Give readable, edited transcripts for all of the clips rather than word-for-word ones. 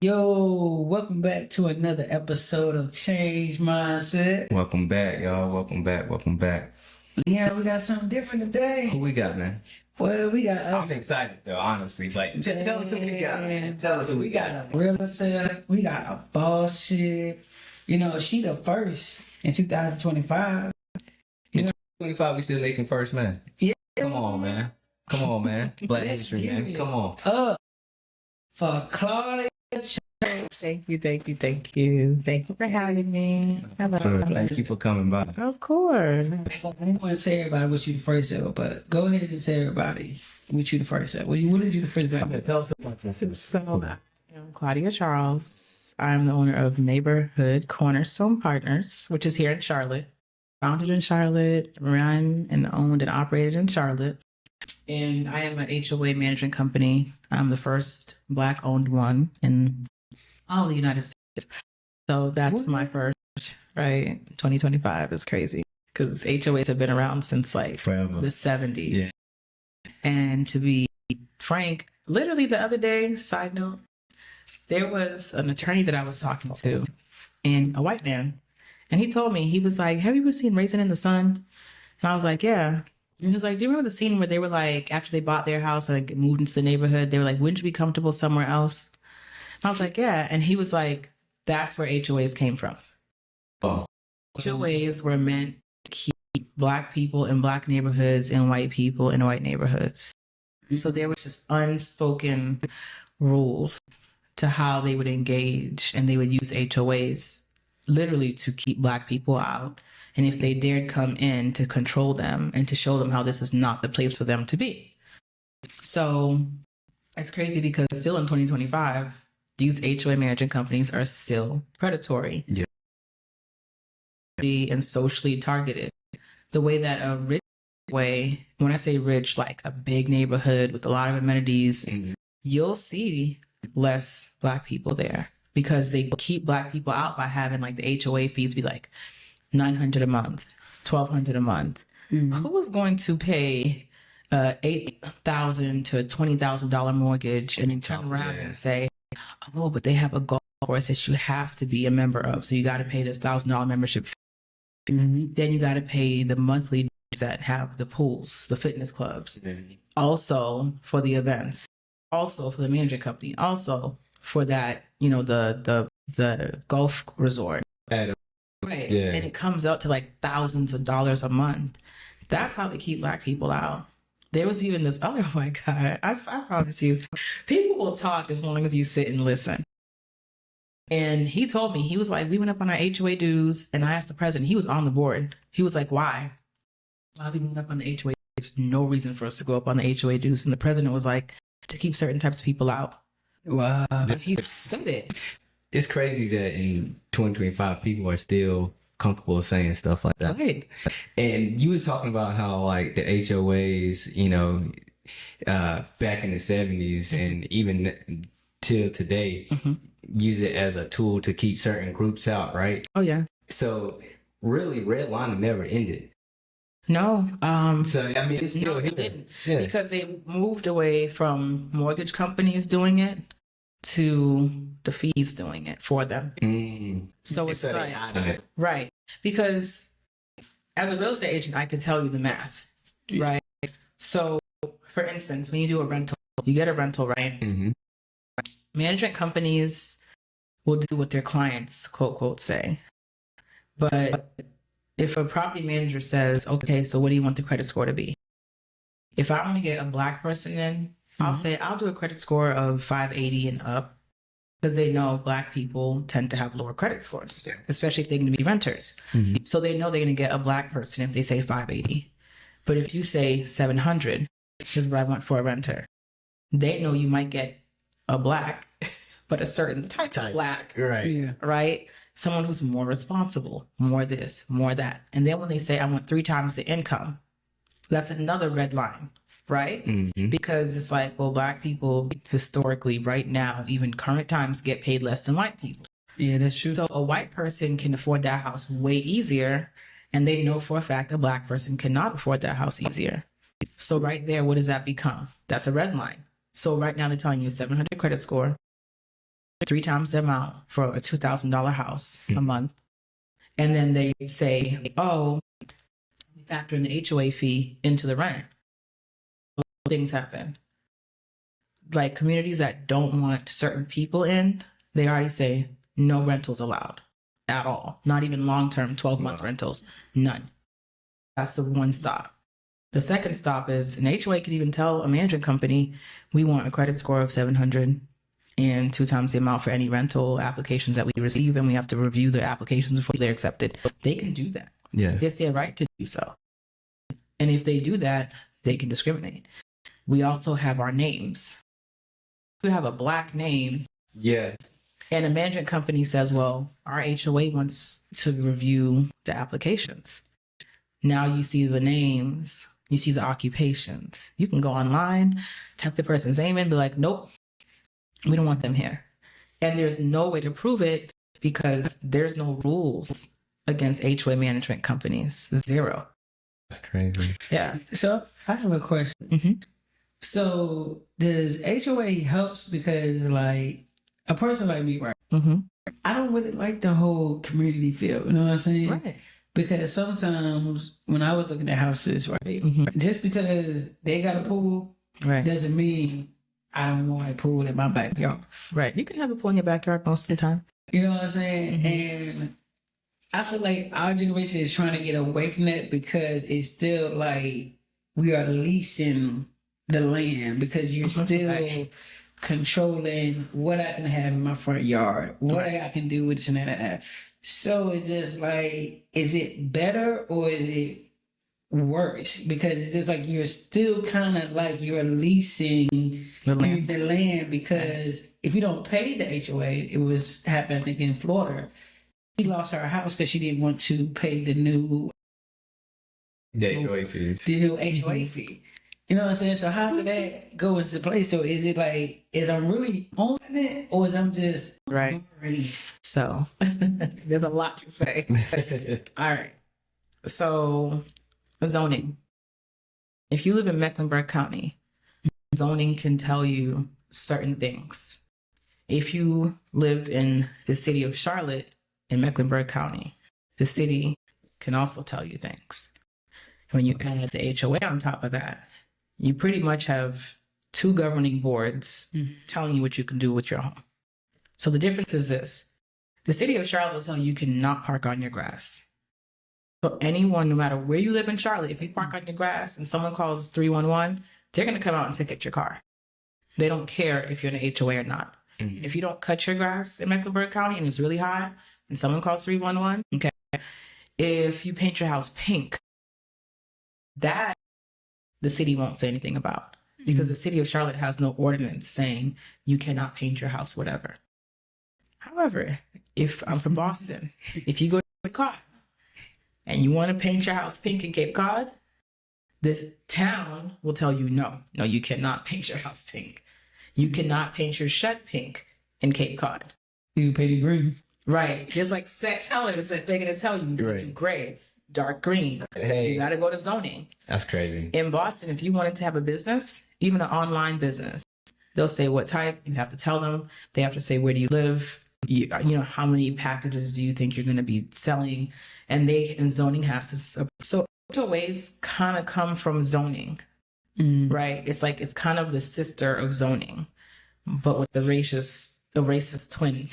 Yo, welcome back to another episode of Change Mindset. Welcome back, y'all. Welcome back. Welcome back. Yeah, we got something different today. Who we got, man? Well, we got us. I'm excited, though, honestly. Like, tell us who we got, man. Tell us who we got. Realtor. We got a boss chick. You know, she the first in 2025. In 2025, we still making first, man. Yeah. Come on, man. Come on, man. Black history, man. Come on. For Claudia Charles. Thank you for having me. Hello. Thank you for coming by. Of course. I don't want to tell everybody what you the first ever, but go ahead and tell everybody what you the first ever. What did you the first ever? Tell us about this. So, I'm Claudia Charles. I'm the owner of Neighborhood Cornerstone Partners, which is here in Charlotte. Founded in Charlotte, run and owned and operated in Charlotte. And I am an HOA management company. I'm the first Black-owned one in all the United States. So that's my first, right? 2025 is crazy because HOAs have been around since like Forever. the 70s. Yeah. And to be frank, literally the other day, side note, there was an attorney that I was talking to and a white man. And he told me, he was like, have you ever seen Raisin in the Sun? And I was like, yeah. And he was like, do you remember the scene where they were like, after they bought their house and like, moved into the neighborhood, they were like, wouldn't you be comfortable somewhere else? And I was like, yeah. And he was like, that's where HOAs came from. Oh. HOAs were meant to keep Black people in Black neighborhoods and white people in white neighborhoods. So there was just unspoken rules to how they would engage, and they would use HOAs literally to keep Black people out. And if they dared come in, to control them and to show them how this is not the place for them to be. So it's crazy because still in 2025, these HOA management companies are still predatory. Yeah. And socially targeted. The way that a rich way, when I say rich, like a big neighborhood with a lot of amenities, you'll see less Black people there because they keep Black people out by having like the HOA fees be like $900 a month, $1,200 a month. Mm-hmm. Who is going to pay $8,000 to $20,000 mortgage and then turn around and say, oh, but they have a golf course that you have to be a member of, so you got to pay this $1,000 membership fee. Mm-hmm. Then you got to pay the monthly dues that have the pools, the fitness clubs, also for the events, also for the management company, also for that, you know, the golf resort. Right. Yeah. And it comes out to like thousands of dollars a month. That's how they keep Black people out. There was even this other white guy. I promise you, people will talk as long as you sit and listen. And he told me, he was like, we went up on our HOA dues, and I asked the president, he was on the board. He was like, why? Why we went up on the HOA? There's no reason for us to go up on the HOA dues. And the president was like, to keep certain types of people out. Wow. And he said it. It's crazy that in 2025, people are still comfortable saying stuff like that. Right. And you was talking about how like the HOAs, you know, back in the 70s and even till today, use it as a tool to keep certain groups out, right? Oh, yeah. So really, redlining never ended. No. So I mean, it's still No, here. it didn't. Yeah. Because they moved away from mortgage companies doing it to the fees doing it for them. So it's Instead of like, hiding it. right. Because as a real estate agent, I could tell you the math, right? So for instance, when you do a rental, you get a rental, right? Mm-hmm. Management companies will do what their clients, quote, quote, say. But if a property manager says, okay, so what do you want the credit score to be? If I only get a Black person in, I'll say, I'll do a credit score of 580 and up, because they know Black people tend to have lower credit scores, especially if they're going to be renters. So they know they're going to get a Black person if they say 580. But if you say 700, this is what I want for a renter, they know you might get a Black, but a certain type of Black, Right. Yeah. right? Someone who's more responsible, more this, more that. And then when they say, I want 3 times the income, that's another red line. Right? Because it's like, well, Black people historically right now, even current times, get paid less than white people. Yeah, that's true. So a white person can afford that house way easier, and they know for a fact a Black person cannot afford that house easier. So right there, what does that become? That's a red line. So right now they're telling you 700 credit score. 3 times the amount for a $2,000 house a month. And then they say, oh, factor in the HOA fee into the rent. Things happen. Like communities that don't want certain people in, they already say no rentals allowed at all. Not even long-term 12-month rentals. None. That's the one stop. The second stop is an HOA can even tell a management company, we want a credit score of 700 and 2 times the amount for any rental applications that we receive, and we have to review the applications before they're accepted. They can do that. Yeah. It's their right to do so. And if they do that, they can discriminate. We also have our names. We have a Black name. Yeah. And a management company says, well, our HOA wants to review the applications. Now you see the names, you see the occupations. You can go online, type the person's name in, be like, nope, we don't want them here. And there's no way to prove it because there's no rules against HOA management companies. Zero. That's crazy. Yeah. So I have a question. Mm-hmm. So does HOA helps because like a person like me, right? Mm-hmm. I don't really like the whole community feel. You know what I'm saying? Right. Because sometimes when I was looking at houses, right, just because they got a pool Right. doesn't mean I don't want a pool in my backyard. Right. You can have a pool in your backyard most of the time. You know what I'm saying? And I feel like our generation is trying to get away from that because it's still like we are leasing the land because you're still controlling what I can have in my front yard, what I can do with this and that. So it's just like, is it better or is it worse? Because it's just like you're still kind of like you're leasing the land because if you don't pay the HOA, it was happening I think in Florida. She lost her house because she didn't want to pay the new HOA fees. The new HOA fee. You know what I'm saying? So how did that go into place? So is it like, is I'm really on it or is I'm just right? So there's a lot to say. All right. So zoning. If you live in Mecklenburg County, zoning can tell you certain things. If you live in the city of Charlotte in Mecklenburg County, the city can also tell you things. When you add the HOA on top of that, you pretty much have 2 governing boards telling you what you can do with your home. So the difference is this. The city of Charlotte will tell you cannot park on your grass. So anyone, no matter where you live in Charlotte, if you park on your grass and someone calls 311, they're going to come out and ticket your car. They don't care if you're in an HOA or not. Mm-hmm. If you don't cut your grass in Mecklenburg County and it's really high and someone calls 311, okay. If you paint your house pink, that the city won't say anything about because the city of Charlotte has no ordinance saying you cannot paint your house whatever. However, if I'm from Boston, if you go to Cape Cod and you want to paint your house pink in Cape Cod, this town will tell you no, you cannot paint your house pink. You cannot paint your shed pink in Cape Cod. You paint it green. Right. There's like set colors that they're going to tell you. Right. Gray, dark green. Hey. You got to go to zoning. That's crazy. In Boston, if you wanted to have a business, even an online business, they'll say what type. You have to tell them. They have to say, where do you live? You know, how many packages do you think you're going to be selling? And zoning has to. So HOAs kind of come from zoning, right? It's like, it's kind of the sister of zoning, but with the racist twin.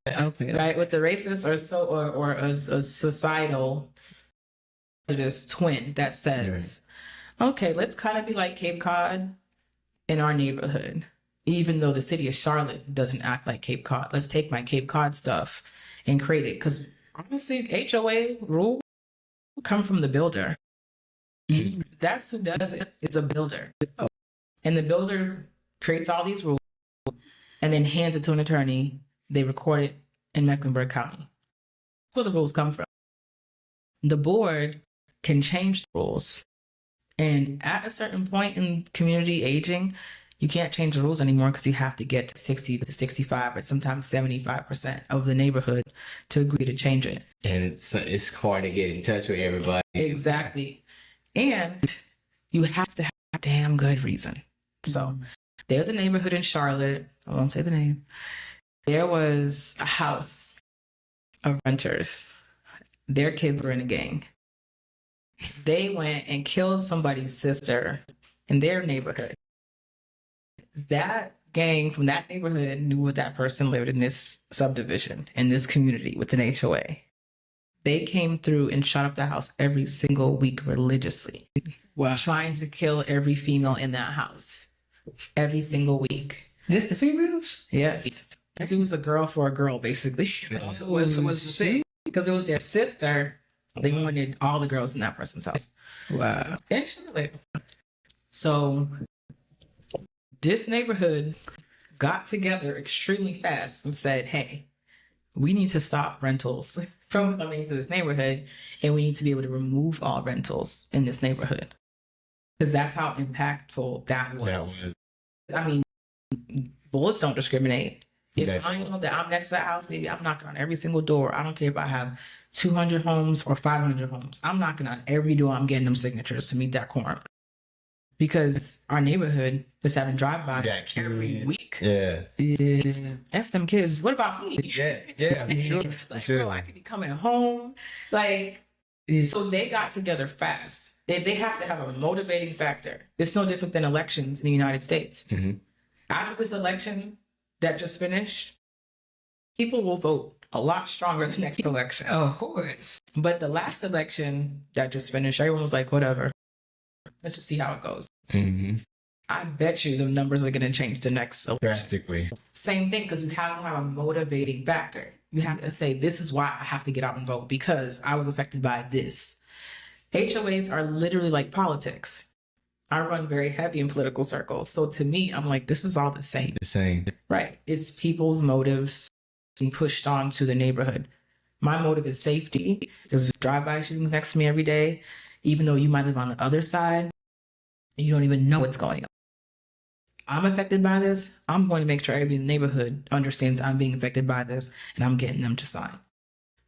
Okay. Right? With the racist or a societal just twin that says, okay, let's kind of be like Cape Cod in our neighborhood, even though the city of Charlotte doesn't act like Cape Cod. Let's take my Cape Cod stuff and create it. Because honestly, HOA rule come from the builder. That's who does it. It's a builder. And the builder creates all these rules and then hands it to an attorney. They record it in Mecklenburg County. That's where the rules come from. The board can change the rules. And at a certain point in community aging, you can't change the rules anymore because you have to get to 60 to 65 or sometimes 75% of the neighborhood to agree to change it. And it's hard to get in touch with everybody. Exactly. And you have to have damn good reason. So there's a neighborhood in Charlotte, I won't say the name, There was a house of renters. Their kids were in a gang. They went and killed somebody's sister in their neighborhood. That gang from that neighborhood knew what that person lived in this subdivision, in this community with an HOA. They came through and shot up the house every single week religiously. Wow. Trying to kill every female in that house every single week. Just the females? Yes. Because it was a girl for a girl, basically. That's what was the thing. Because it was their sister. They wanted all the girls in that person's house. Wow. Actually. So this neighborhood got together extremely fast and said, hey, we need to stop rentals from coming to this neighborhood, and we need to be able to remove all rentals in this neighborhood. Because that's how impactful that was. I mean, bullets don't discriminate. If I know that I'm next to that house, maybe I'm knocking on every single door. I don't care if I have 200 homes or 500 homes. I'm knocking on every door. I'm getting them signatures to meet that quorum. Because our neighborhood is having drive-bys every week. Yeah. F them kids. What about me? Yeah, sure. Like, Sure. girl, I could be coming home. Like, so they got together fast. They have to have a motivating factor. It's no different than elections in the United States. Mm-hmm. After this election that just finished, people will vote a lot stronger the next election. Oh, of course. But the last election that just finished, everyone was like, whatever. Let's just see how it goes. Mm-hmm. I bet you the numbers are going to change the next election. Drastically. Same thing, because you have to have a motivating factor. You have to say, this is why I have to get out and vote, because I was affected by this. HOAs are literally like politics. I run very heavy in political circles. So to me, I'm like, this is all the same. The same. Right. It's people's motives being pushed on to the neighborhood. My motive is safety. There's drive-by shootings next to me every day. Even though you might live on the other side, you don't even know what's going on. I'm affected by this. I'm going to make sure everybody in the neighborhood understands I'm being affected by this, and I'm getting them to sign.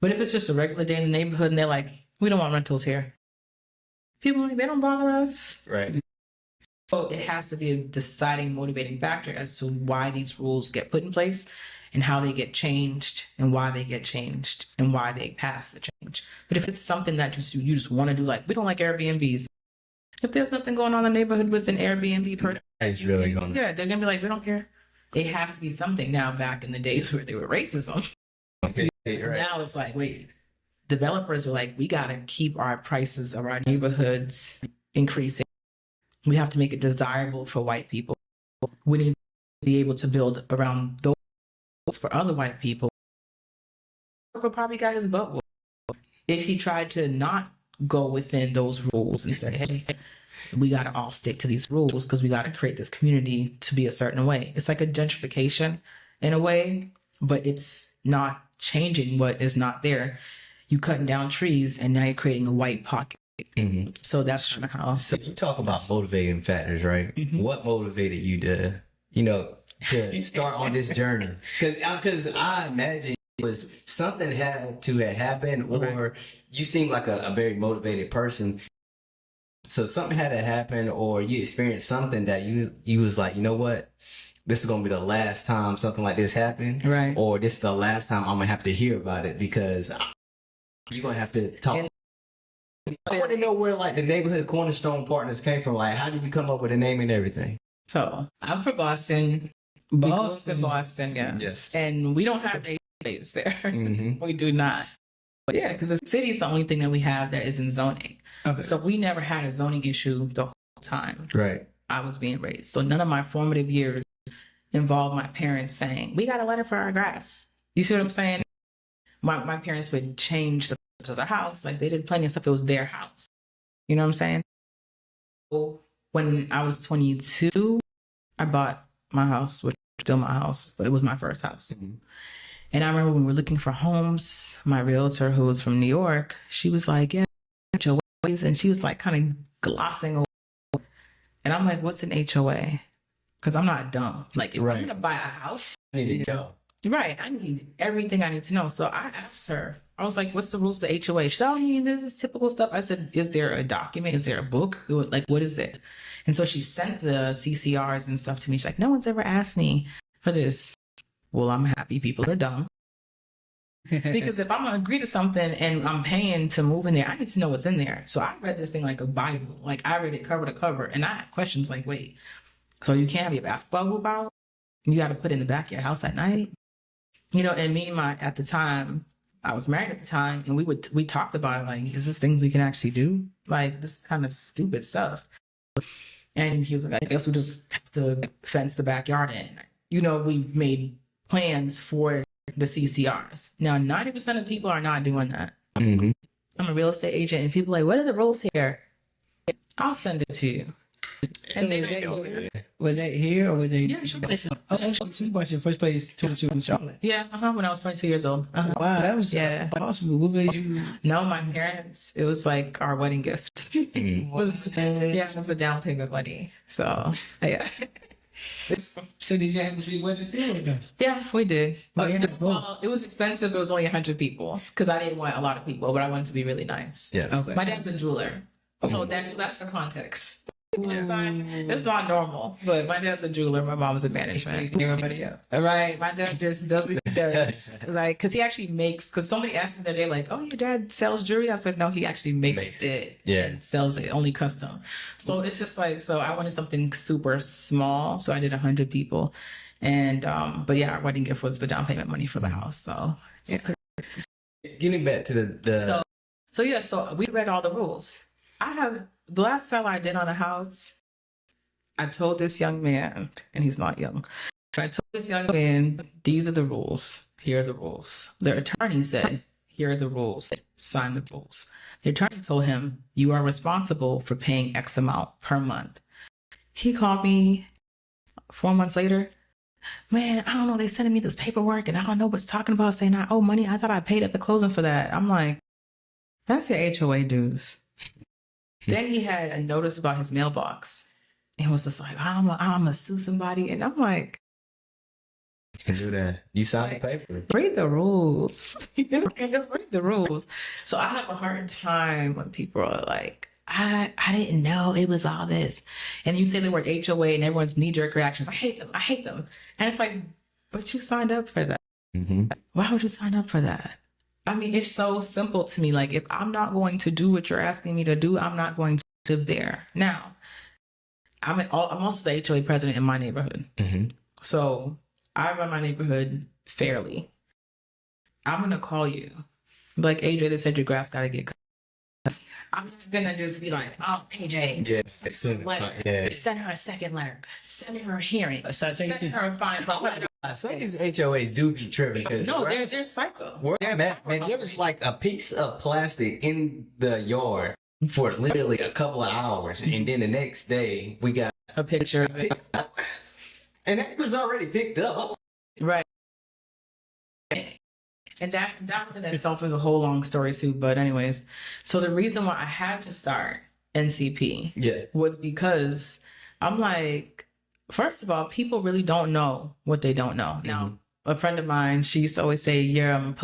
But if it's just a regular day in the neighborhood and they're like, we don't want rentals here, people are like, they don't bother us. Right. So it has to be a deciding, motivating factor as to why these rules get put in place and how they get changed and why they get changed and why they pass the change. But if it's something that you just want to do, like, we don't like Airbnbs. If there's nothing going on in the neighborhood with an Airbnb person, It's really going. yeah, they're gonna be like, we don't care. It has to be something. Now, back in the days where they were racism, Right. now it's like, wait, developers were like, we gotta keep our prices of our neighborhoods increasing. We have to make it desirable for white people. We need to be able to build around those for other white people. But probably got his butt whooped if he tried to not go within those rules and say, hey, we got to all stick to these rules because we got to create this community to be a certain way. It's like a gentrification in a way, but it's not changing what is not there. You cutting down trees and now you're creating a white pocket. Mm-hmm. So that's kind of how. So you talk about motivating factors, right? Mm-hmm. What motivated you to start on this journey? Because I imagine it was something had to have happened, or you seem like a very motivated person. So something had to happen, or you experienced something that you was like, you know what? This is gonna be the last time something like this happened, Right. Or this is the last time I'm gonna have to hear about it because you're gonna have to talk. I want to know where like the Neighborhood Cornerstone partners came from. Like, how did we come up with the name and everything? So I'm from Boston. Boston, yes. Yes. And we don't have HOAs there. Mm-hmm. We do not. But yeah, because the city is the only thing that we have that is in zoning. Okay. So we never had a zoning issue the whole time Right. I was being raised. So none of my formative years involved my parents saying, we got a letter for our grass. You see what I'm saying? My parents would change the to their house. Like, they did plenty of stuff. It was their house. You know what I'm saying? So when I was 22, I bought my house, which is still my house, but it was my first house. Mm-hmm. And I remember when we were looking for homes, my realtor, who was from New York, she was like, yeah, HOAs. And she was like kind of glossing over. And I'm like, what's an HOA? Because I'm not dumb. Like, if I'm going to buy a house, I need to know. right, I need everything I need to know. So I asked her, I was like, what's the rules of the HOA? She said, oh, there's this typical stuff. I said, is there a document? Is there a book? Like, what is it? And so she sent the CCRs and stuff to me. She's like, no one's ever asked me for this. well, I'm happy people are dumb. Because if I'm gonna agree to something and I'm paying to move in there, I need to know what's in there. So I read this thing like a Bible. Like I read it cover to cover, and I had questions like, wait, so you can't have your basketball hoop out? You got to put it in the back of your house at night? You know, and me and at the time, I was married at the time, and we talked about it, like, is this things we can actually do? Like this kind of stupid stuff. And he was like, I guess we just have to fence the backyard in. You know, we made plans for the CCRs. Now, 90% of people are not doing that. Mm-hmm. I'm a real estate agent, and people are like, what are the rules here? I'll send it to you. And was that here or was that? Yeah, sure. You bought your first place 22 in Charlotte. Yeah, when I was 22 years old. Wow, that was awesome. What made you? No, my parents, it was like our wedding gift. It was a down payment money. So, yeah. So did you have to be wedding too? Or no? Yeah, we did. Oh, yeah. Well, it was expensive. It was only 100 people because I didn't want a lot of people, but I wanted to be really nice. Yeah. Okay. My dad's a jeweler, so that's the context. It's not normal, but my dad's a jeweler. My mom's in management. Everybody else. Right. My dad just does what he does. Like, because he actually makes, because somebody asked me that day, like, oh, your dad sells jewelry? I said, no, he actually makes it. Yeah. And sells it, only custom. So it's just like, so I wanted something super small. So I did 100 people. And, but yeah, our wedding gift was the down payment money for the house. So, yeah. Getting back to the So we read all the rules. The last sale I did on a house, I told this young man, and he's not young, but I told this young man, these are the rules. Here are the rules. The attorney said, here are the rules. Sign the rules. The attorney told him, you are responsible for paying X amount per month. He called me 4 months later. Man, I don't know. They sending me this paperwork, and I don't know what's talking about saying I owe money. I thought I paid at the closing for that. I'm like, that's your HOA dues. Then he had a notice about his mailbox and was just like, I'm gonna sue somebody. And I'm like, you do that. You signed the paper. Read the rules. Just read the rules. So I have a hard time when people are like, I didn't know it was all this. And you say the word HOA and everyone's knee-jerk reactions. I hate them. And it's like, but you signed up for that. Mm-hmm. Why would you sign up for that? I mean, it's so simple to me. Like, if I'm not going to do what you're asking me to do, I'm not going to live there. Now, I'm also the HOA president in my neighborhood. Mm-hmm. So I run my neighborhood fairly. I'm going to call you. Like, AJ, they said your grass got to get cut. I'm not going to just be like, oh, AJ, Yes. send her a second letter. Send her a hearing. Send her a fine. Some of these HOAs do be tripping. No, they're psycho. Where I'm at, man, there was like a piece of plastic in the yard for literally a couple of hours, and then the next day we got A picture of it. and it was already picked up. Right. And that in itself is a whole long story too. But anyways, so the reason why I had to start NCP was because I'm like, first of all, people really don't know what they don't know. Mm-hmm. Now, a friend of mine, she used to always say,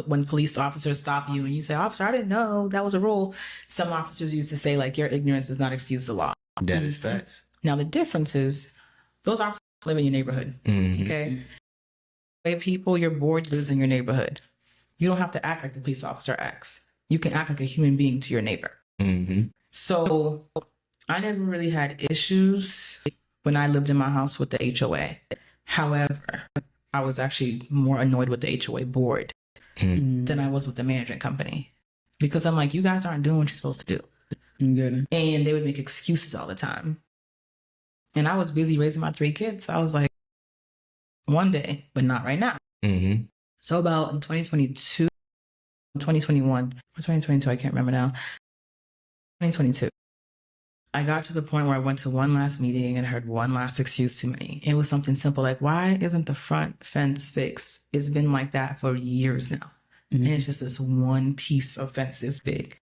when police officers stop you and you say, officer, I didn't know that was a rule. Some officers used to say, like, your ignorance does not excuse the law. That is facts. Now, the difference is those officers live in your neighborhood. Mm-hmm. Okay. People, your board lives in your neighborhood. You don't have to act like the police officer acts. You can act like a human being to your neighbor. Mm-hmm. So I never really had issues when I lived in my house with the HOA. However, I was actually more annoyed with the HOA board than I was with the management company. Because I'm like, you guys aren't doing what you're supposed to do. Good. And they would make excuses all the time. And I was busy raising my 3 kids. So I was like, one day, but not right now. Mm-hmm. So about in 2022, 2021, or 2022, I can't remember now. 2022. I got to the point where I went to one last meeting and heard one last excuse too many. It was something simple like, why isn't the front fence fixed? It's been like that for years now. Mm-hmm. And it's just this one piece of fence this big.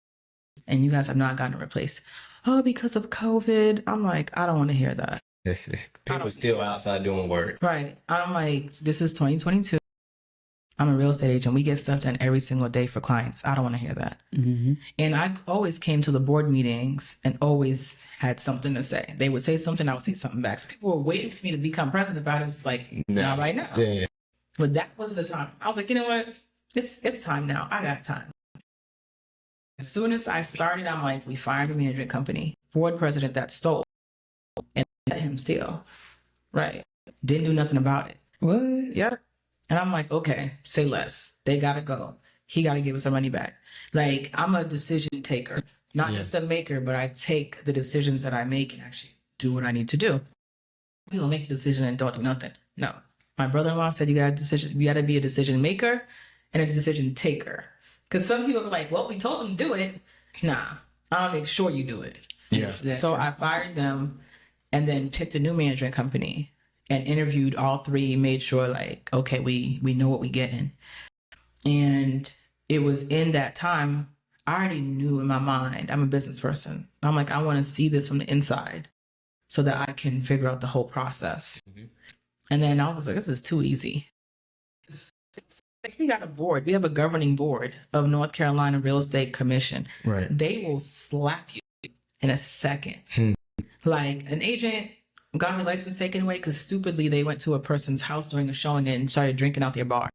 And you guys have not gotten it replaced. Oh, because of COVID. I'm like, I don't want to hear that. People still outside doing work. Right. I'm like, this is 2022. I'm a real estate agent. We get stuff done every single day for clients. I don't want to hear that. Mm-hmm. And I always came to the board meetings and always had something to say. They would say something, I would say something back. So people were waiting for me to become president, but I was like, not right now. Yeah. But that was the time. I was like, you know what? It's time now. I got time. As soon as I started, I'm like, we fired the management company. Board president that stole and let him steal. Right. Didn't do nothing about it. What? Yeah. And I'm like, okay, say less. They gotta go. He gotta give us our money back. Like, I'm a decision taker, not just a maker, but I take the decisions that I make and actually do what I need to do. People make a decision and don't do nothing. No. My brother-in-law said you gotta be a decision maker and a decision taker. Because some people are like, well, we told them to do it. Nah, I'll make sure you do it. Yeah. So I fired them and then picked a new management company and interviewed all three, made sure like, okay, we know what we getting. And it was in that time, I already knew in my mind, I'm a business person. I'm like, I want to see this from the inside so that I can figure out the whole process. Mm-hmm. And then I was just like, this is too easy. We got a board. We have a governing board of North Carolina Real Estate Commission. Right. They will slap you in a second. Like an agent got their license taken away because stupidly they went to a person's house during a showing and started drinking out their bar.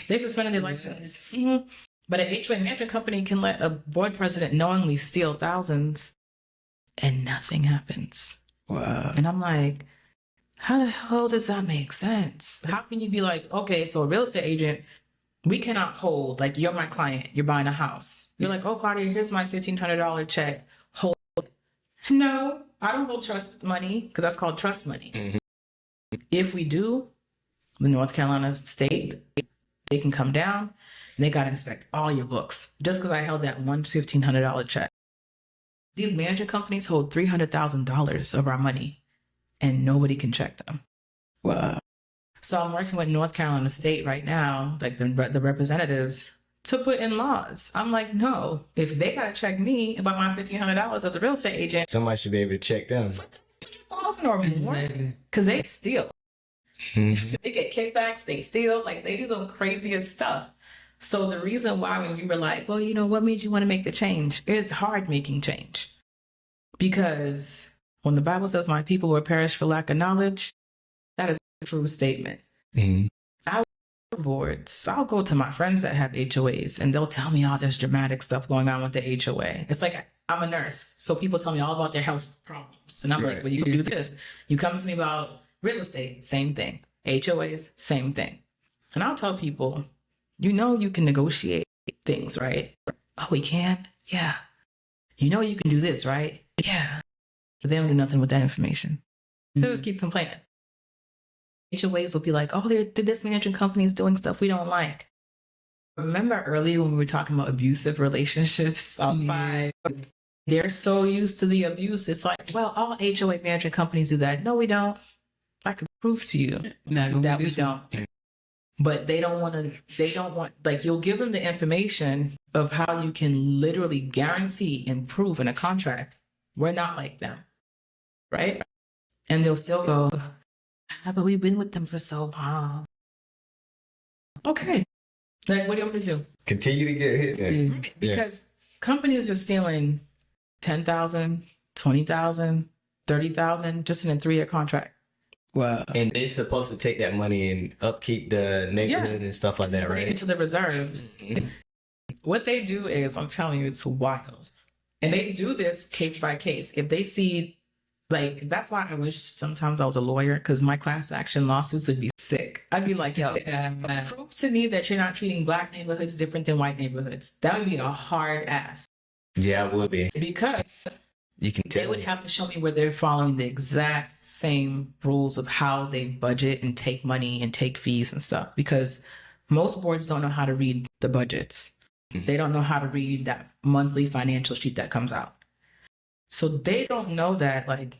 They suspended their license. Mm-hmm. But an HOA management company can let a board president knowingly steal thousands and nothing happens. Wow. And I'm like, how the hell does that make sense? How can you be like, okay, so a real estate agent, we cannot hold, like, you're my client, you're buying a house. You're like, oh, Claudia, here's my $1,500 check. Hold it. No, I don't hold trust money because that's called trust money. Mm-hmm. If we do, the North Carolina state, they can come down and they got to inspect all your books just because I held that one $1,500 check. These management companies hold $300,000 of our money. And nobody can check them. Wow. So I'm working with North Carolina State right now, like the representatives, to put in laws. I'm like, no, if they got to check me about my $1,500 as a real estate agent, somebody should be able to check them. $1,000 or more. Because they steal. Mm-hmm. They get kickbacks, they steal, like they do the craziest stuff. So the reason why when we were like, well, you know, what made you want to make the change? It's hard making change. Because when the Bible says my people will perish for lack of knowledge, that is a true statement. Mm-hmm. I boards. I'll go to my friends that have HOAs and they'll tell me all this dramatic stuff going on with the HOA. It's like I'm a nurse, so people tell me all about their health problems. And I'm like, well, you can do this. You come to me about real estate, same thing. HOAs, same thing. And I'll tell people, you know you can negotiate things, right? Oh, we can? Yeah. You know you can do this, right? Yeah. But they don't do nothing with that information. They just keep complaining. HOAs will be like, oh, this management company is doing stuff we don't like. Remember earlier when we were talking about abusive relationships outside? Yeah. They're so used to the abuse. It's like, well, all HOA management companies do that. No, we don't. I could prove to you that we don't. But they don't want, like, you'll give them the information of how you can literally guarantee and prove in a contract. We're not like them. Right? And they'll still go, but we've been with them for so long. Okay. Like, what do you want to do? Continue to get hit then. Right. Because companies are stealing $10,000, $20,000, $30,000 just in a 3-year contract. Wow. And they're supposed to take that money and upkeep the neighborhood and stuff like that, right? Into the reserves. Mm-hmm. What they do is, I'm telling you, it's wild. And they do this case by case. If they see, like, that's why I wish sometimes I was a lawyer, because my class action lawsuits would be sick. I'd be like, yo, prove to me that you're not treating black neighborhoods different than white neighborhoods. That would be a hard ask. Yeah, it would be. Because you can tell. They would have to show me where they're following the exact same rules of how they budget and take money and take fees and stuff. Because most boards don't know how to read the budgets. They don't know how to read that monthly financial sheet that comes out. So they don't know that, like,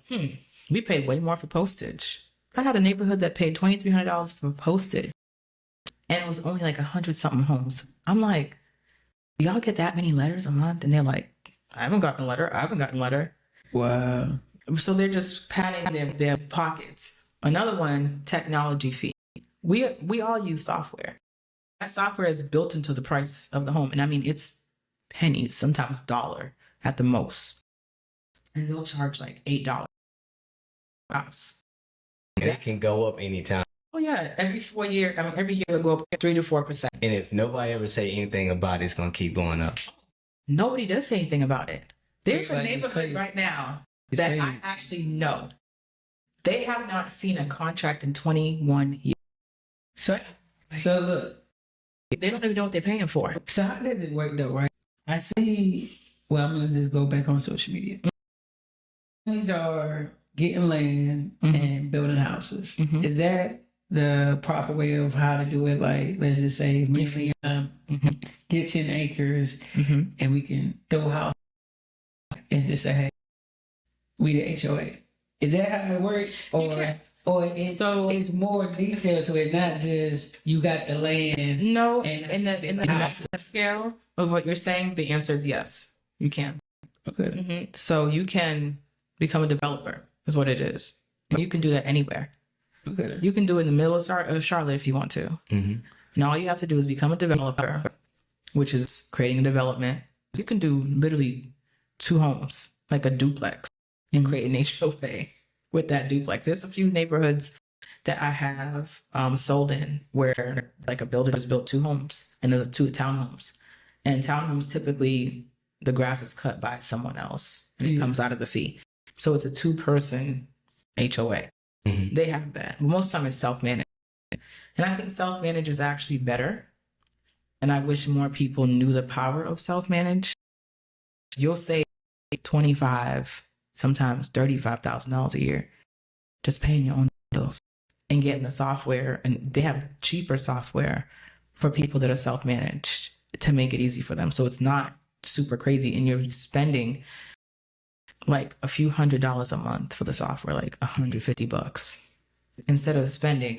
we paid way more for postage. I had a neighborhood that paid $2,300 for postage. And it was only like 100-something homes. I'm like, do y'all get that many letters a month? And they're like, I haven't gotten a letter. I haven't gotten a letter. Wow. So they're just padding their pockets. Another one, technology fee. We all use software. That software is built into the price of the home. And I mean, it's pennies, sometimes $1 at the most. And they'll charge like $8. It can go up anytime. Oh yeah, every 4 year, every year it'll go up 3 to 4%. And if nobody ever say anything about it, it's gonna keep going up. Nobody does say anything about it. There's a Everybody just neighborhood pays. right now It's that paid. I actually know. They have not seen a contract in 21 years. So look, They don't even know what they're paying for. so how does it work though, right? I see, well, I'm gonna just go back on social media. These are getting land and building houses. Is that the proper way of how to do it? Like, let's just say, maybe get 10 acres and we can throw houses and just say, hey, we the HOA. Is that how it works? Or it's more detailed to it, not just you got the land. No, And in the scale of what you're saying, the answer is yes. You can. Okay. So you can become a developer, is what it is. And you can do that anywhere. Okay. You can do it in the middle of Charlotte if you want to. And all you have to do is become a developer, which is creating a development. You can do literally 2 homes, like a duplex, and create an HOA with that duplex. There's a few neighborhoods that I have sold in where like a builder has built 2 homes and then 2 townhomes. And townhomes, typically the grass is cut by someone else and it comes out of the fee. So it's a 2-person HOA. They have that. But most of the time it's self-managed. And I think self-managed is actually better. And I wish more people knew the power of self-managed. You'll save $25,000, sometimes $35,000 a year just paying your own bills and getting the software. And they have cheaper software for people that are self-managed to make it easy for them. So it's not super crazy. And you're spending like a few $100s a month for the software, like $150, instead of spending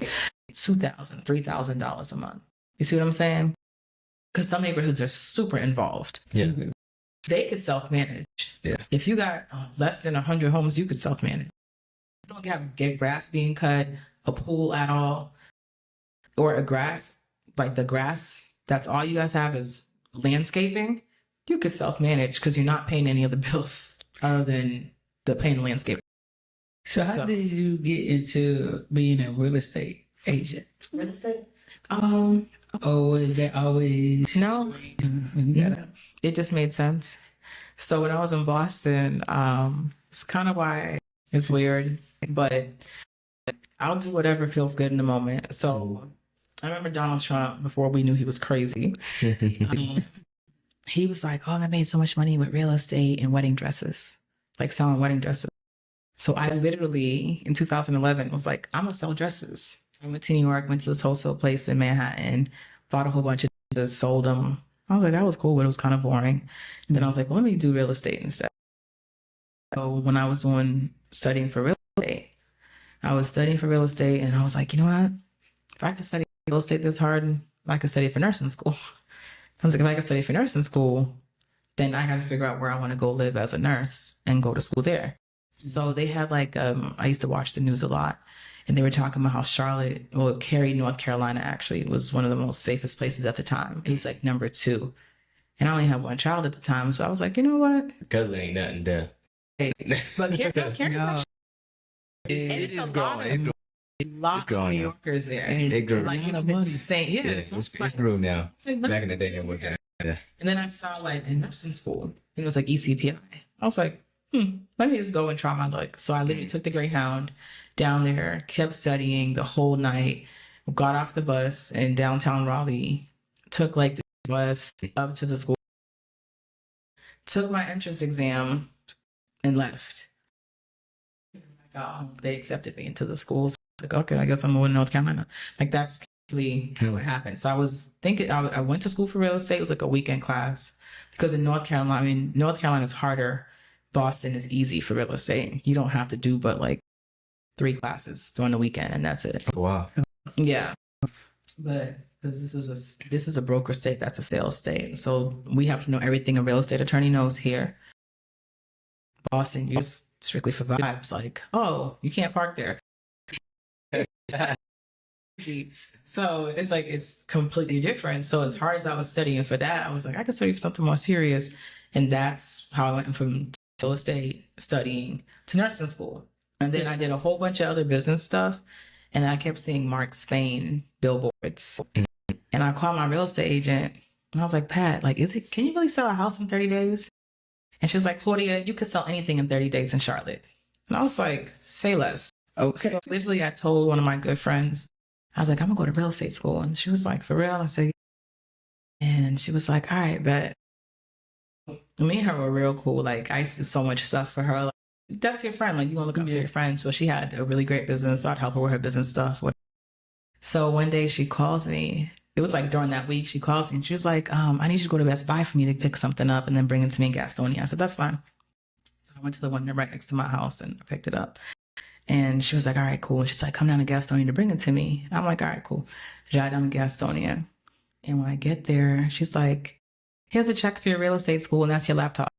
$2,000, $3,000 a month. You see what I'm saying? Because some neighborhoods are super involved. Yeah. They could self-manage. Yeah. If you got less than 100 homes, you could self-manage. You don't get grass being cut, a pool at all, or a grass, like the grass, that's all you guys have is landscaping. You could self-manage because you're not paying any of the bills other than the paying the landscape. So how did you get into being a real estate agent? Real estate? Or is that always No. It just made sense. So when I was in Boston, it's kind of why it's weird, but I'll do whatever feels good in the moment. So I remember Donald Trump, before we knew he was crazy, he was like, oh, I made so much money with real estate and wedding dresses, like selling wedding dresses. So I literally, in 2011, was like, I'm going to sell dresses. I went to New York, went to this wholesale place in Manhattan, bought a whole bunch of dresses, sold them. I was like, that was cool, but it was kind of boring. And then I was like, well, let me do real estate instead. So when I was studying for real estate, I was studying for real estate and I was like, you know what? If I could study real estate this hard, I could study for nursing school. I was like, if I could study for nursing school, then I got to figure out where I want to go live as a nurse and go to school there. So they had like, I used to watch the news a lot, and they were talking about how Charlotte, well, Cary, North Carolina, actually was one of the most safest places at the time. It was like number 2. And I only had 1 child at the time. So I was like, you know what? Because there ain't nothing there. But Cary, It is growing. a lot of New Yorkers there. It grew. Like, it's insane. Yeah, It's grew now. Back in the day, it was yeah. And then I saw like in nursing school, and it was like ECPI. I was like, let me just go and try my luck. So I literally took the Greyhound down there, kept studying the whole night, got off the bus in downtown Raleigh, took like the bus up to the school, took my entrance exam, and left. They accepted me into the school. So I was like, okay, I guess I'm going to North Carolina. Like that's actually how it happened. So I was thinking, I went to school for real estate. It was like a weekend class because in North Carolina, North Carolina is harder. Boston is easy for real estate. You don't have to do but like 3 classes during the weekend and that's it. Wow. Yeah. But because this is a broker state, that's a sales state. So we have to know everything a real estate attorney knows here. Boston, you're just strictly for vibes. Like, oh, you can't park there. So it's like, it's completely different. So as hard as I was studying for that, I was like, I could study for something more serious. And that's how I went from real estate studying to nursing school. And then I did a whole bunch of other business stuff. And I kept seeing Mark Spain billboards. And I called my real estate agent and I was like, Pat, like, can you really sell a house in 30 days? And she was like, Claudia, you could sell anything in 30 days in Charlotte. And I was like, say less. Okay. So literally I told one of my good friends, I was like, I'm gonna go to real estate school. And she was like, for real? I said, and she was like, all right, bet. Me and her were real cool. Like, I used to do so much stuff for her. Like, that's your friend. Like, you gonna look out for your friend. So she had a really great business. So I'd help her with her business stuff. So one day she calls me. It was like during that week, she calls me and she was like, I need you to go to Best Buy for me to pick something up and then bring it to me in Gastonia. I said, that's fine. So I went to the one right next to my house and I picked it up. And she was like, all right, cool. And she's like, come down to Gastonia to bring it to me. I'm like, all right, cool. Drive down to Gastonia. And when I get there, she's like, here's a check for your real estate school and that's your laptop.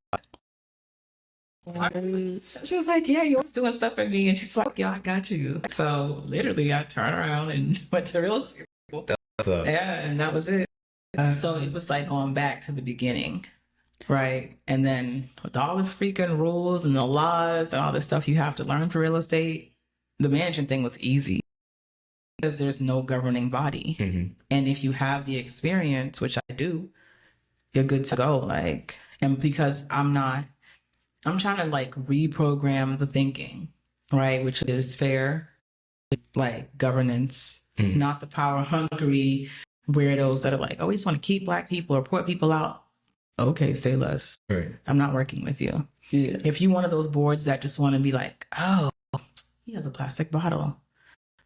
So she was like, yeah, you're doing stuff for me. And she's like, yeah, I got you. So literally I turned around and went to real estate school. Yeah, and that was it. So it was like going back to the beginning, right? And then with all the freaking rules and the laws and all the stuff you have to learn for real estate, the management thing was easy because there's no governing body. And if you have the experience, which I do, you're good to go. Like, and because I'm trying to like reprogram the thinking, right? Which is fair, like governance, not the power hungry weirdos that are like, oh, we just want to keep Black people or poor people out. Okay, say less. Right. I'm not working with you. Yeah. If you're one of those boards that just want to be like, oh, he has a plastic bottle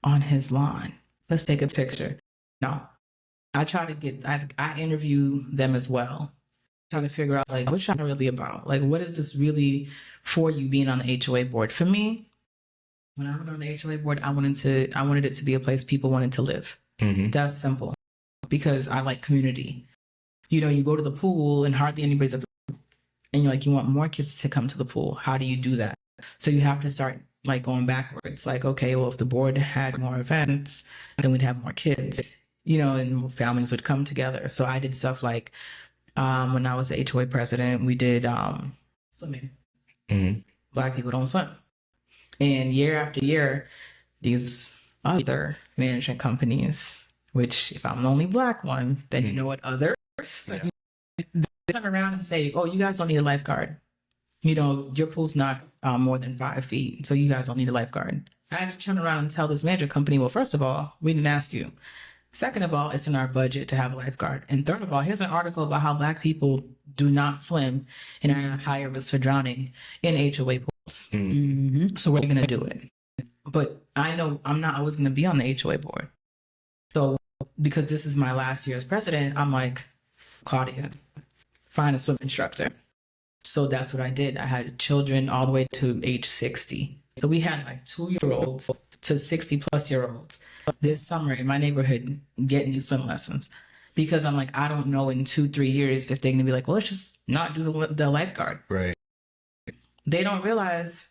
on his lawn, let's take a picture. No, I try to get, I interview them as well. Trying to figure out like, what's y'all really about? Like, what is this really for you being on the HOA board? For me, when I went on the HOA board, I wanted it to be a place people wanted to live. That's simple because I like community. You know, you go to the pool and hardly anybody's at the pool. And you're like, you want more kids to come to the pool. How do you do that? So you have to start like going backwards. Like, okay, well, if the board had more events, then we'd have more kids, you know, and families would come together. So I did stuff like, when I was the HOA president, we did swimming. Black people don't swim. And year after year, these other management companies, which if I'm the only Black one, then you know what others, they come around and say, oh, you guys don't need a lifeguard. You know, your pool's not more than 5 feet, so you guys don't need a lifeguard. I had to turn around and tell this management company, well, first of all, we didn't ask you. Second of all, it's in our budget to have a lifeguard. And third of all, here's an article about how Black people do not swim and are at higher risk for drowning in HOA pools. So we're going to do it. But I know I'm not always going to be on the HOA board. So because this is my last year as president, I'm like, Claudia, find a swim instructor. So that's what I did. I had children all the way to age 60. So we had like 2-year-olds to 60-plus-year-olds this summer in my neighborhood getting these swim lessons. Because I'm like, I don't know in 2-3 years if they're going to be like, well, let's just not do the lifeguard. Right. They don't realize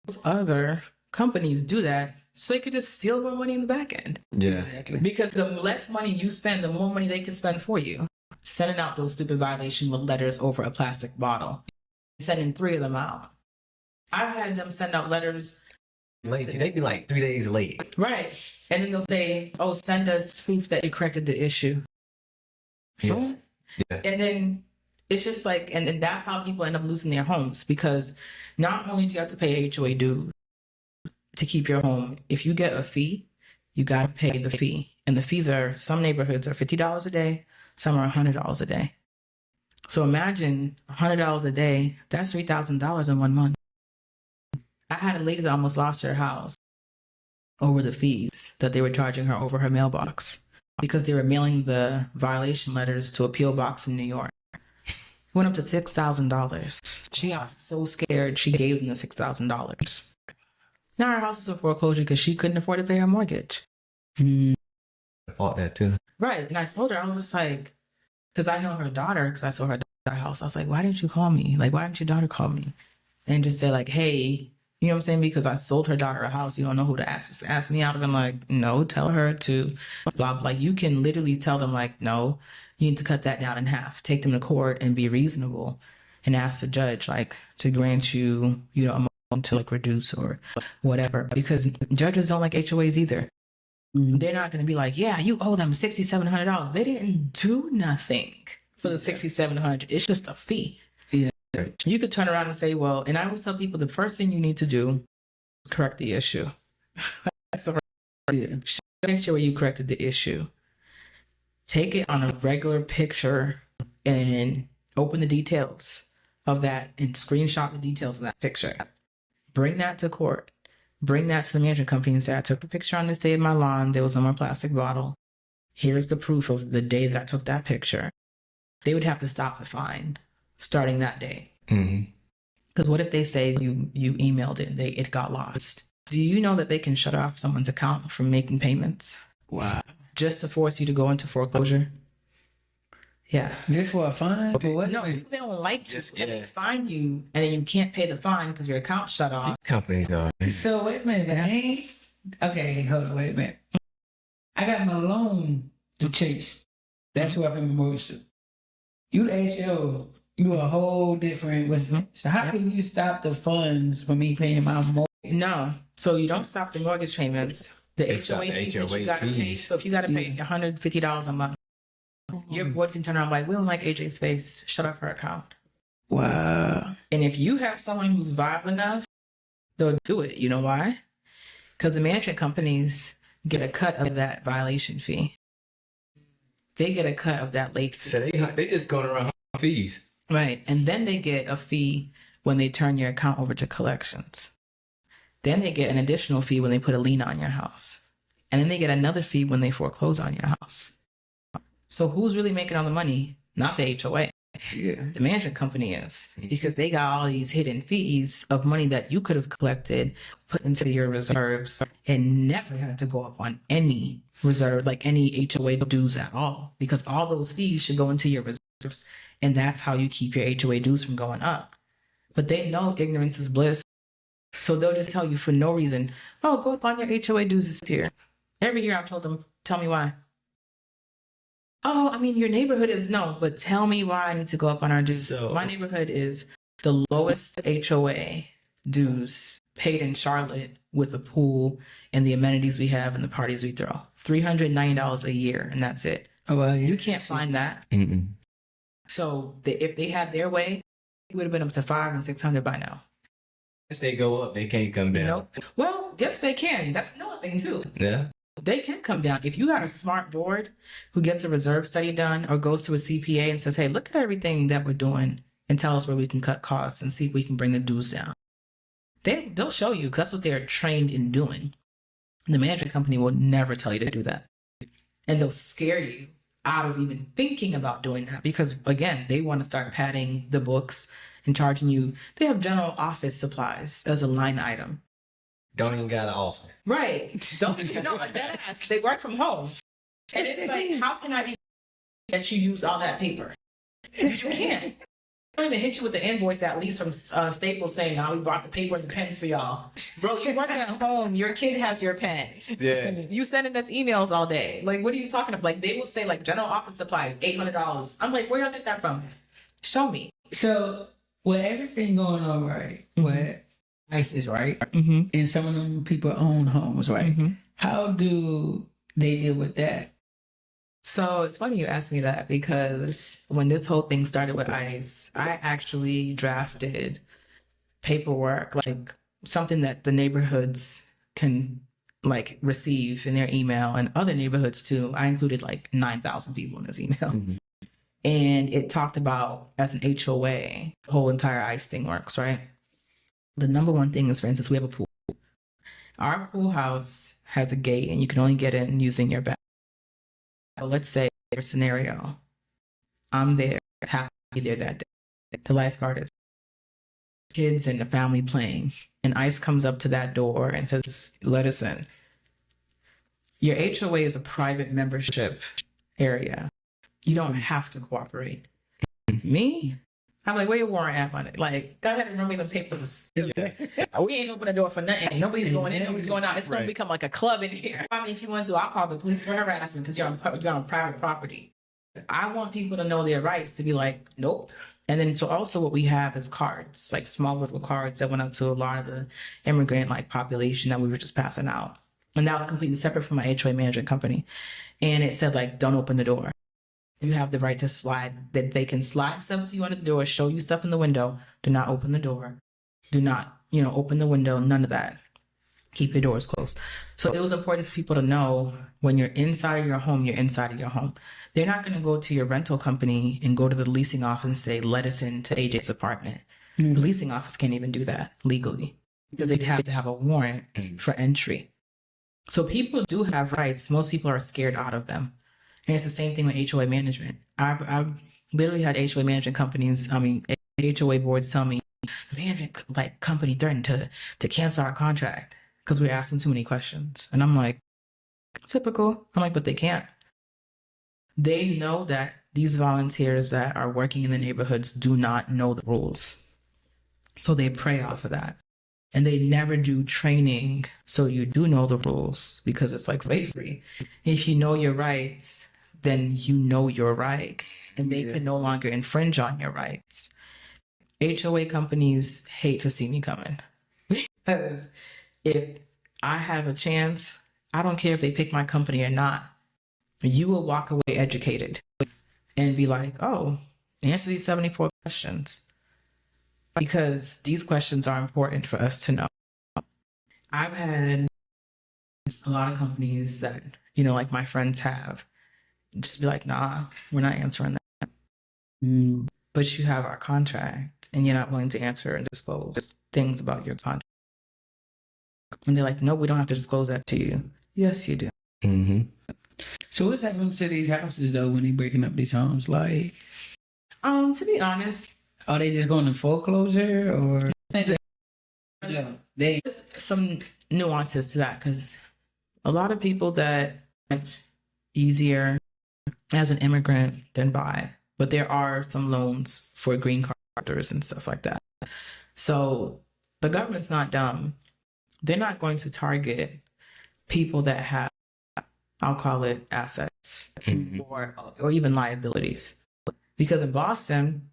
those other companies do that so they could just steal more money in the back end. Yeah. Exactly. Because the less money you spend, the more money they can spend for you. Sending out those stupid violation letters over a plastic bottle. Sending 3 of them out. I've had them send out letters Late. They'd be like 3 days late. right. And then they'll say, oh, send us proof that you corrected the issue. Yeah. Yeah. And then it's just like, and then that's how people end up losing their homes because not only do you have to pay HOA dues to keep your home, if you get a fee, you got to pay the fee. And the fees are, some neighborhoods are $50 a day, some are $100 a day. So imagine $100 a day, that's $3,000 in 1 month. I had a lady that almost lost her house over the fees that they were charging her over her mailbox because they were mailing the violation letters to a P.O. box in New York. It went up to $6,000. She got so scared, she gave them the $6,000. Now her house is in foreclosure because she couldn't afford to pay her mortgage. I fought that too. Right. And I told her, I was just like, because I know her daughter, because I saw her daughter's house. I was like, why didn't you call me? Like, why didn't your daughter call me? And just say like, hey, you know what I'm saying? Because I sold her daughter a house. You don't know who to ask. Just ask me. I would have been like, no, tell her to blah, blah. Like, you can literally tell them like, no, you need to cut that down in half. Take them to court and be reasonable and ask the judge like to grant you, you know, a motion to like reduce or whatever. Because judges don't like HOAs either. They're not going to be like, yeah, you owe them $6,700. They didn't do nothing for the $6,700. It's just a fee. Yeah. You could turn around and say, well, and I always tell people the first thing you need to do is correct the issue. That's the first thing. Make sure you corrected the issue. Take it on a regular picture and open the details of that and screenshot the details of that picture. Bring that to court. Bring that to the management company and say, I took the picture on this day of my lawn. There was no more plastic bottle. Here's the proof of the day that I took that picture. They would have to stop the fine starting that day. Because what if they say you emailed it and it got lost? Do you know that they can shut off someone's account from making payments? Wow. Just to force you to go into foreclosure? Yeah. Just for a fine? What? No, they don't like you. They fine you, and then you can't pay the fine because your account's shut off. These companies are. So wait a minute. Okay, hold on, wait a minute. I got my loan to Chase. That's who I've been mortgaged to. You HO, you a whole different. So how can you stop the funds from me paying my mortgage? No. So you don't stop the mortgage payments. The HOA fees that you got to pay. So if you got to pay $150 a month, your board can turn around like, we don't like AJ's face. Shut off her account. Wow. And if you have someone who's vile enough, they'll do it. You know why? Because the management companies get a cut of that violation fee. They get a cut of that late fee. So they just going around fees. Right. And then they get a fee when they turn your account over to collections. Then they get an additional fee when they put a lien on your house. And then they get another fee when they foreclose on your house. So who's really making all the money? Not the HOA. Yeah. The management company is. Because they got all these hidden fees of money that you could have collected, put into your reserves, and never had to go up on any reserve, like any HOA dues at all. Because all those fees should go into your reserves. And that's how you keep your HOA dues from going up. But they know ignorance is bliss. So they'll just tell you for no reason, oh, go up on your HOA dues this year. Every year I've told them, tell me why. Oh, I mean, your neighborhood is no, but tell me why I need to go up on our dues. So, my neighborhood is the lowest HOA dues paid in Charlotte with a pool and the amenities we have and the parties we throw. $390 a year, and that's it. Oh, well, yeah. You can't find that. So if they had their way, it would have been up to $500 and $600 by now. If they go up, they can't come down. Nope. Well, yes, they can. That's another thing too. Yeah. They can come down. If you got a smart board who gets a reserve study done or goes to a CPA and says, hey, look at everything that we're doing and tell us where we can cut costs and see if we can bring the dues down. They'll show you because that's what they're trained in doing. The management company will never tell you to do that. And they'll scare you out of even thinking about doing that because, again, they want to start padding the books and charging you. They have general office supplies as a line item. Don't even got an office. Right. They work from home. And it's like, how can I be that you used all that paper? You can't. I don't even hit you with the invoice at least from Staples saying, we brought the paper and the pens for y'all. Bro, you work at home. Your kid has your pen. Yeah. You sending us emails all day. Like, what are you talking about? Like, they will say, like, general office supplies, $800. I'm like, where y'all get that from? Show me. So, with everything going on, right, with ISIS, right, and some of them people own homes, right, how do they deal with that? So it's funny you asked me that because when this whole thing started with ICE, I actually drafted paperwork, like something that the neighborhoods can like receive in their email and other neighborhoods too. I included like 9,000 people in this email. And it talked about as an HOA, the whole entire ICE thing works, right? The number one thing is, for instance, we have a pool. Our pool house has a gate and you can only get in using your back. So let's say your scenario, I'm there, happy to be there that day. The lifeguard is kids and the family playing, and ICE comes up to that door and says, let us in. Your HOA is a private membership area. You don't have to cooperate. Me? I'm like, where your warrant at on it? Like, go ahead and run me the papers. We ain't open the door for nothing. Nobody's going in, nobody's going out. It's going to become like a club in here. I mean, if you want to, I'll call the police for harassment because you're on private property. I want people to know their rights to be like, nope. And then so also what we have is cards, like small little cards that went out to a lot of the immigrant like population that we were just passing out. And that was completely separate from my HOA management company. And it said, like, don't open the door. You have the right to slide, that they can slide stuff to you under the door, show you stuff in the window. Do not open the door. Do not, open the window. None of that. Keep your doors closed. So it was important for people to know when you're inside of your home, you're inside of your home. They're not going to go to your rental company and go to the leasing office and say, let us into AJ's apartment. The leasing office can't even do that legally because they'd have to have a warrant for entry. So people do have rights. Most people are scared out of them. And it's the same thing with HOA management. I've literally had HOA management companies, HOA boards tell me, the management company threatened to cancel our contract because we're asking too many questions. And I'm like, typical. I'm like, but they can't. They know that these volunteers that are working in the neighborhoods do not know the rules. So they prey off of that. And they never do training so you do know the rules because it's like slavery. If you know your rights, then you know your rights. And they can no longer infringe on your rights. HOA companies hate to see me coming. Because if I have a chance, I don't care if they pick my company or not. You will walk away educated and be like, oh, answer these 74 questions. Because these questions are important for us to know. I've had a lot of companies that, like my friends have, just be like, nah, we're not answering that. But you have our contract and you're not willing to answer and disclose things about your contract. And they're like, no, we don't have to disclose that to you. Yes, you do. Mm-hmm. So what's happening to these houses though when they breaking up these homes? Like, to be honest, are they just going to foreclosure or? There's some nuances to that because a lot of people that went easier as an immigrant than buy, but there are some loans for green card holders and stuff like that. So the government's not dumb. They're not going to target people that have, I'll call it assets or even liabilities. Because in Boston,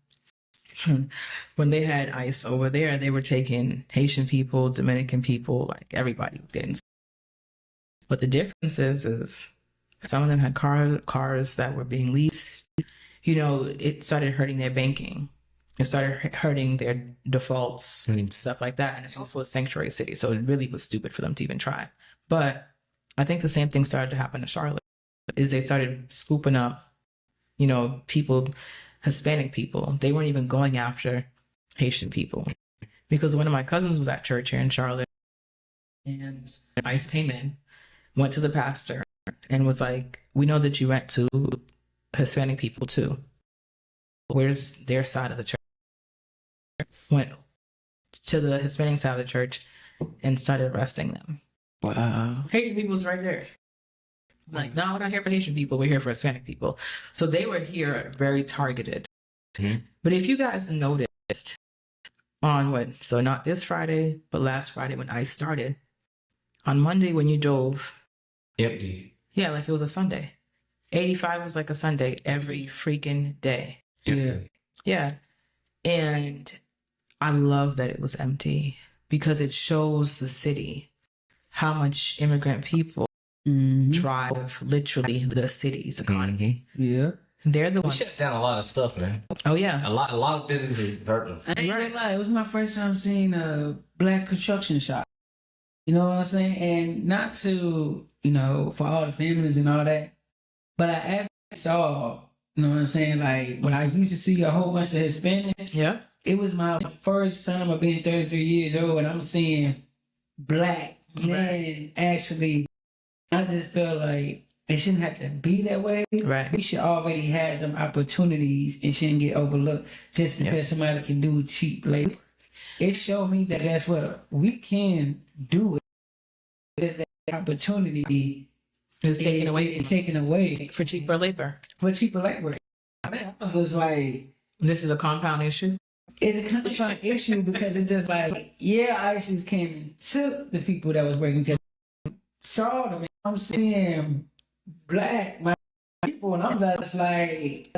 when they had ICE over there, they were taking Haitian people, Dominican people, like everybody was getting. But the difference is some of them had cars that were being leased. It started hurting their banking. It started hurting their defaults and stuff like that. And it's also a sanctuary city. So it really was stupid for them to even try. But I think the same thing started to happen to Charlotte is they started scooping up, people, Hispanic people. They weren't even going after Haitian people because one of my cousins was at church here in Charlotte and ICE came in, went to the pastor and was like, we know that you went to Hispanic people too. Where's their side of the church? Went to the Hispanic side of the church and started arresting them. Wow. Haitian people was right there. Like, no, we're not here for Haitian people. We're here for Hispanic people. So they were here very targeted. But if you guys noticed on so not this Friday, but last Friday when ICE started, on Monday when you drove. Empty. Yeah, like it was a Sunday. 85 was like a Sunday every freaking day. Yeah. Yeah. And I love that it was empty because it shows the city how much immigrant people drive literally the city's economy. Yeah. They're the ones. Shut down a lot of stuff, man. Oh yeah. A lot of businesses hurting. I ain't gonna lie, it was my first time seeing a black construction shop. You know what I'm saying? And not to, for all the families and all that, but I actually saw, you know what I'm saying? Like when I used to see a whole bunch of Hispanics. Yeah. It was my first time of being 33 years old and I'm seeing black men actually. I just feel like it shouldn't have to be that way. Right. We should already have them opportunities and shouldn't get overlooked just because somebody can do cheap labor. It showed me that that's what we can do. Is that opportunity is taken away. It's taken away for cheaper labor. For cheaper labor. I mean, I was like, this is a compound issue. It's a compound issue because it's just like, ISIS came and took the people that was working because saw them. I'm seeing black people, and I'm just like,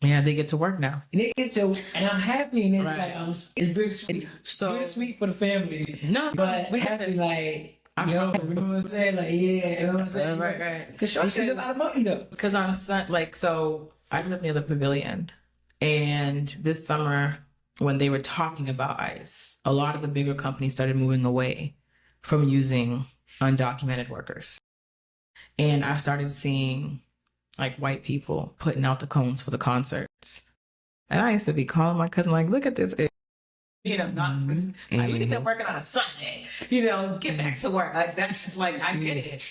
yeah, they get to work now. And I'm happy, and it's like, it's bittersweet. So bittersweet for the family. No, but we happy like Yo, you know what I'm saying? Like, yeah, you know what I'm saying? Right. Because she has a lot of money, though. Because on so I live near the pavilion, and this summer when they were talking about ICE, a lot of the bigger companies started moving away from using undocumented workers, and I started seeing like white people putting out the cones for the concerts, and I used to be calling my cousin like, "Look at this." Not like, look at them working on a Sunday. Get back to work. Like that's just like I get it.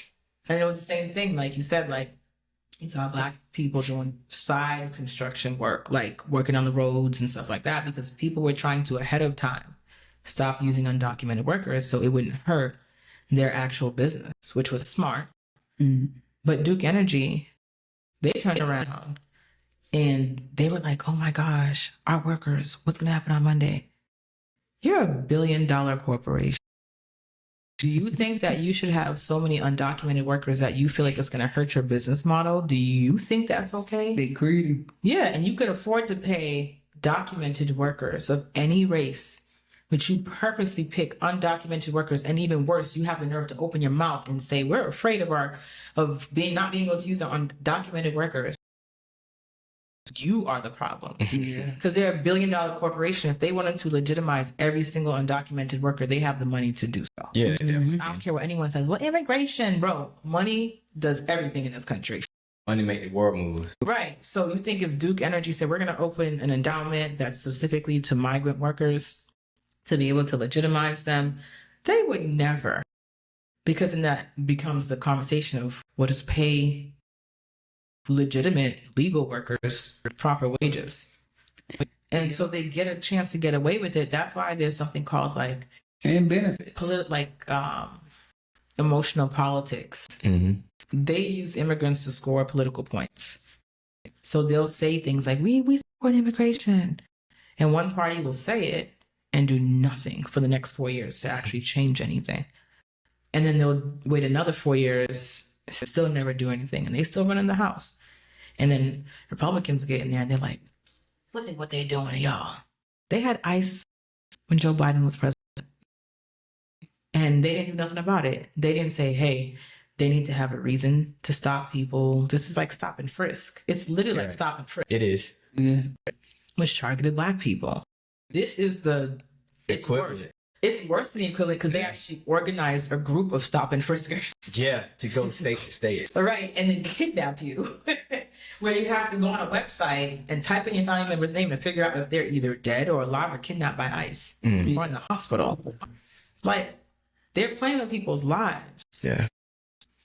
And it was the same thing, like you said, like you saw Black people doing side construction work, like working on the roads and stuff like that, because people were trying to ahead of time stop using undocumented workers so it wouldn't hurt their actual business, which was smart. But Duke Energy, they turned around and they were like, "Oh my gosh, our workers, what's gonna happen on Monday?" You're a $1 billion corporation. Do you think that you should have so many undocumented workers that you feel like it's going to hurt your business model? Do you think that's okay? They greedy. Yeah, and you could afford to pay documented workers of any race, but you purposely pick undocumented workers, and even worse, you have the nerve to open your mouth and say, "We're afraid of not being able to use our undocumented workers." You are the problem. Because they're a $1 billion corporation. If they wanted to legitimize every single undocumented worker, they have the money to do so. Yeah, definitely. I don't care what anyone says. Well, immigration, bro. Money does everything in this country. Money make the world move. Right. So you think if Duke Energy said we're going to open an endowment that's specifically to migrant workers to be able to legitimize them, they would never. Because then that becomes the conversation of what is pay legitimate legal workers proper wages, and so they get a chance to get away with it. That's why there's something called like and benefits, emotional politics. They use immigrants to score political points. So they'll say things like, we support immigration, and one party will say it and do nothing for the next 4 years to actually change anything, and then they'll wait another 4 years, still never do anything, and they still run in the House. And then Republicans get in there and they're like, "Look at what they're doing to y'all." They had ICE when Joe Biden was president, and they didn't do nothing about it. They didn't say, "Hey, they need to have a reason to stop people." This is like stop and frisk. It's literally like stop and frisk. It is. Yeah. Which targeted Black people. This is it's worse. It's worse than the equivalent because they actually organized a group of stop and friskers. Yeah, to go state to state. Right, and then kidnap you. Where you have to go on a website and type in your family member's name and figure out if they're either dead or alive or kidnapped by ICE or in the hospital. Like, they're playing with people's lives. Yeah.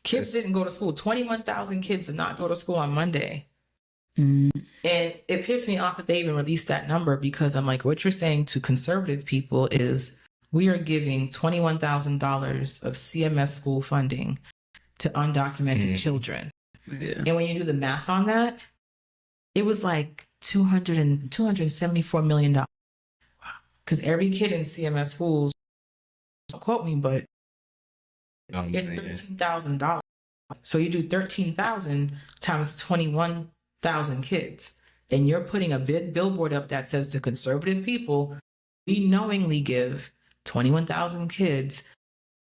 Kids didn't go to school. 21,000 kids did not go to school on Monday. And it pissed me off that they even released that number, because I'm like, what you're saying to conservative people is we are giving $21,000 of CMS school funding to undocumented children. Yeah. And when you do the math on that, it was like $274 million. Wow. Because every kid in CMS schools, don't quote me, but it's $13,000. So you do 13,000 times 21,000 kids, and you're putting a big billboard up that says to conservative people, we knowingly give 21,000 kids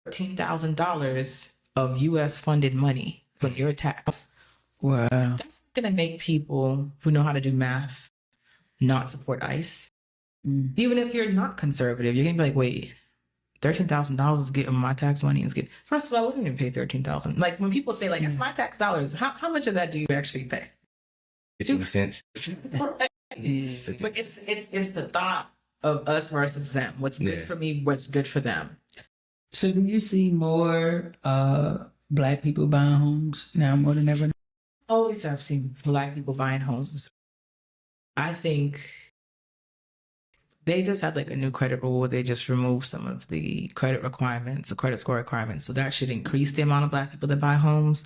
$13,000 of U.S. funded money from your tax. Wow. That's going to make people who know how to do math not support ICE. Even if you're not conservative, you're going to be like, wait, $13,000 is getting my tax money. First of all, we don't even pay $13,000. Like when people say like, it's my tax dollars, how much of that do you actually pay? 50 cents. But it's the thought of us versus them. What's good for me, what's good for them. So do you see more Black people buying homes now more than ever? Always have seen Black people buying homes. I think they just had like a new credit rule where they just removed some of the credit requirements, the credit score requirements. So that should increase the amount of Black people that buy homes.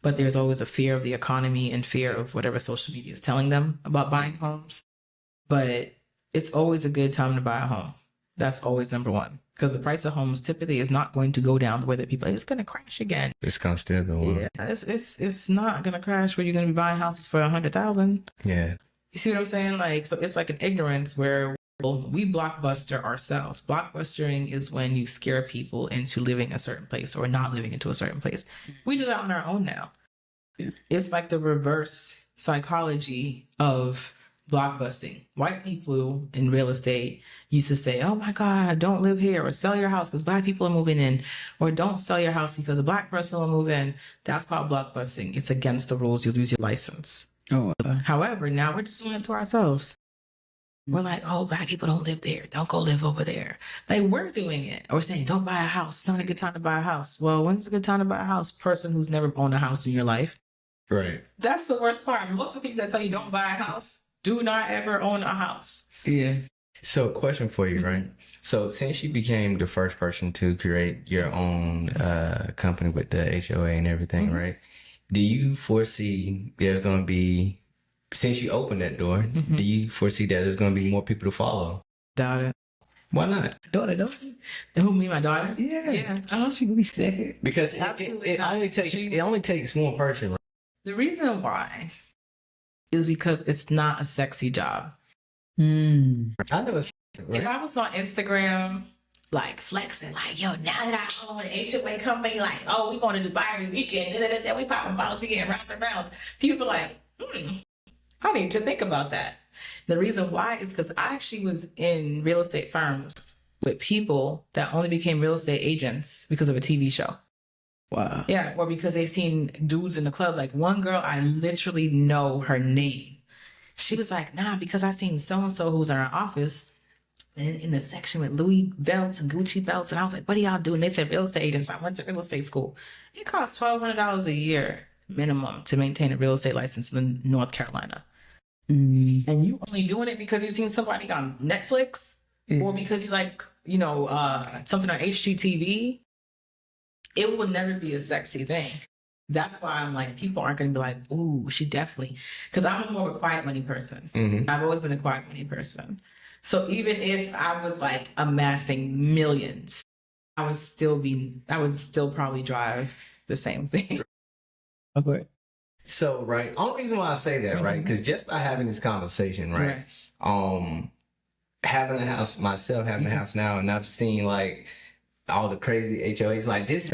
But there's always a fear of the economy and fear of whatever social media is telling them about buying homes. But it's always a good time to buy a home. That's always number one. Because the price of homes typically is not going to go down the way that people, it's going to crash again. It's going to still go up. Yeah, it's not going to crash where you're going to be buying houses for $100,000. Yeah. You see what I'm saying? Like, so it's like an ignorance where we blockbuster ourselves. Blockbustering is when you scare people into living a certain place or not living into a certain place. We do that on our own now. Yeah. It's like the reverse psychology of blockbusting. White people in real estate used to say, oh my God, don't live here, or sell your house because Black people are moving in, or don't sell your house because a Black person will move in. That's called blockbusting. It's against the rules. You'll lose your license. Oh, However, now we're just doing it to ourselves. We're like, oh, Black people don't live there. Don't go live over there. Like, we're doing it. Or saying, don't buy a house. It's not a good time to buy a house. Well, when's a good time to buy a house? Person who's never owned a house in your life. Right. That's the worst part. Most of the people that tell you don't buy a house do not ever own a house. yeah. So, question for you, right? So, since you became the first person to create your own company with the HOA and everything, right? Do you foresee there's going to be, since you opened that door, do you foresee that there's going to be more people to follow? Doubt it. Why not? Daughter, don't you? Who, me, my daughter? Yeah. Yeah. I don't think we said. Because Absolutely it not. only takes one person, right? The reason why is because it's not a sexy job. I know it's right. If I was on Instagram, like flexing, like, yo, now that I own an HOA company, like, oh, we going to Dubai every weekend, we popping bottles, we getting rounds and rounds. People are like, I need to think about that. The reason why is because I actually was in real estate firms with people that only became real estate agents because of a TV show. Wow. Yeah, or because they seen dudes in the club. Like one girl, I literally know her name. She was like, nah, because I seen so-and-so who's in our office and in the section with Louis belts and Gucci belts. And I was like, what are y'all doing? They said real estate agents. I went to real estate school. It costs $1,200 a year minimum to maintain a real estate license in North Carolina. And you only doing it because you've seen somebody on Netflix or because you like, something on HGTV. It will never be a sexy thing. That's why I'm like, people aren't going to be like, ooh, she definitely, because I'm more of a quiet money person. I've always been a quiet money person. So even if I was like amassing millions, I would still probably drive the same thing. Okay. So, right. Only reason why I say that, right? Because just by having this conversation, right? Having a house myself, having a house now, and I've seen like all the crazy HOAs, like this,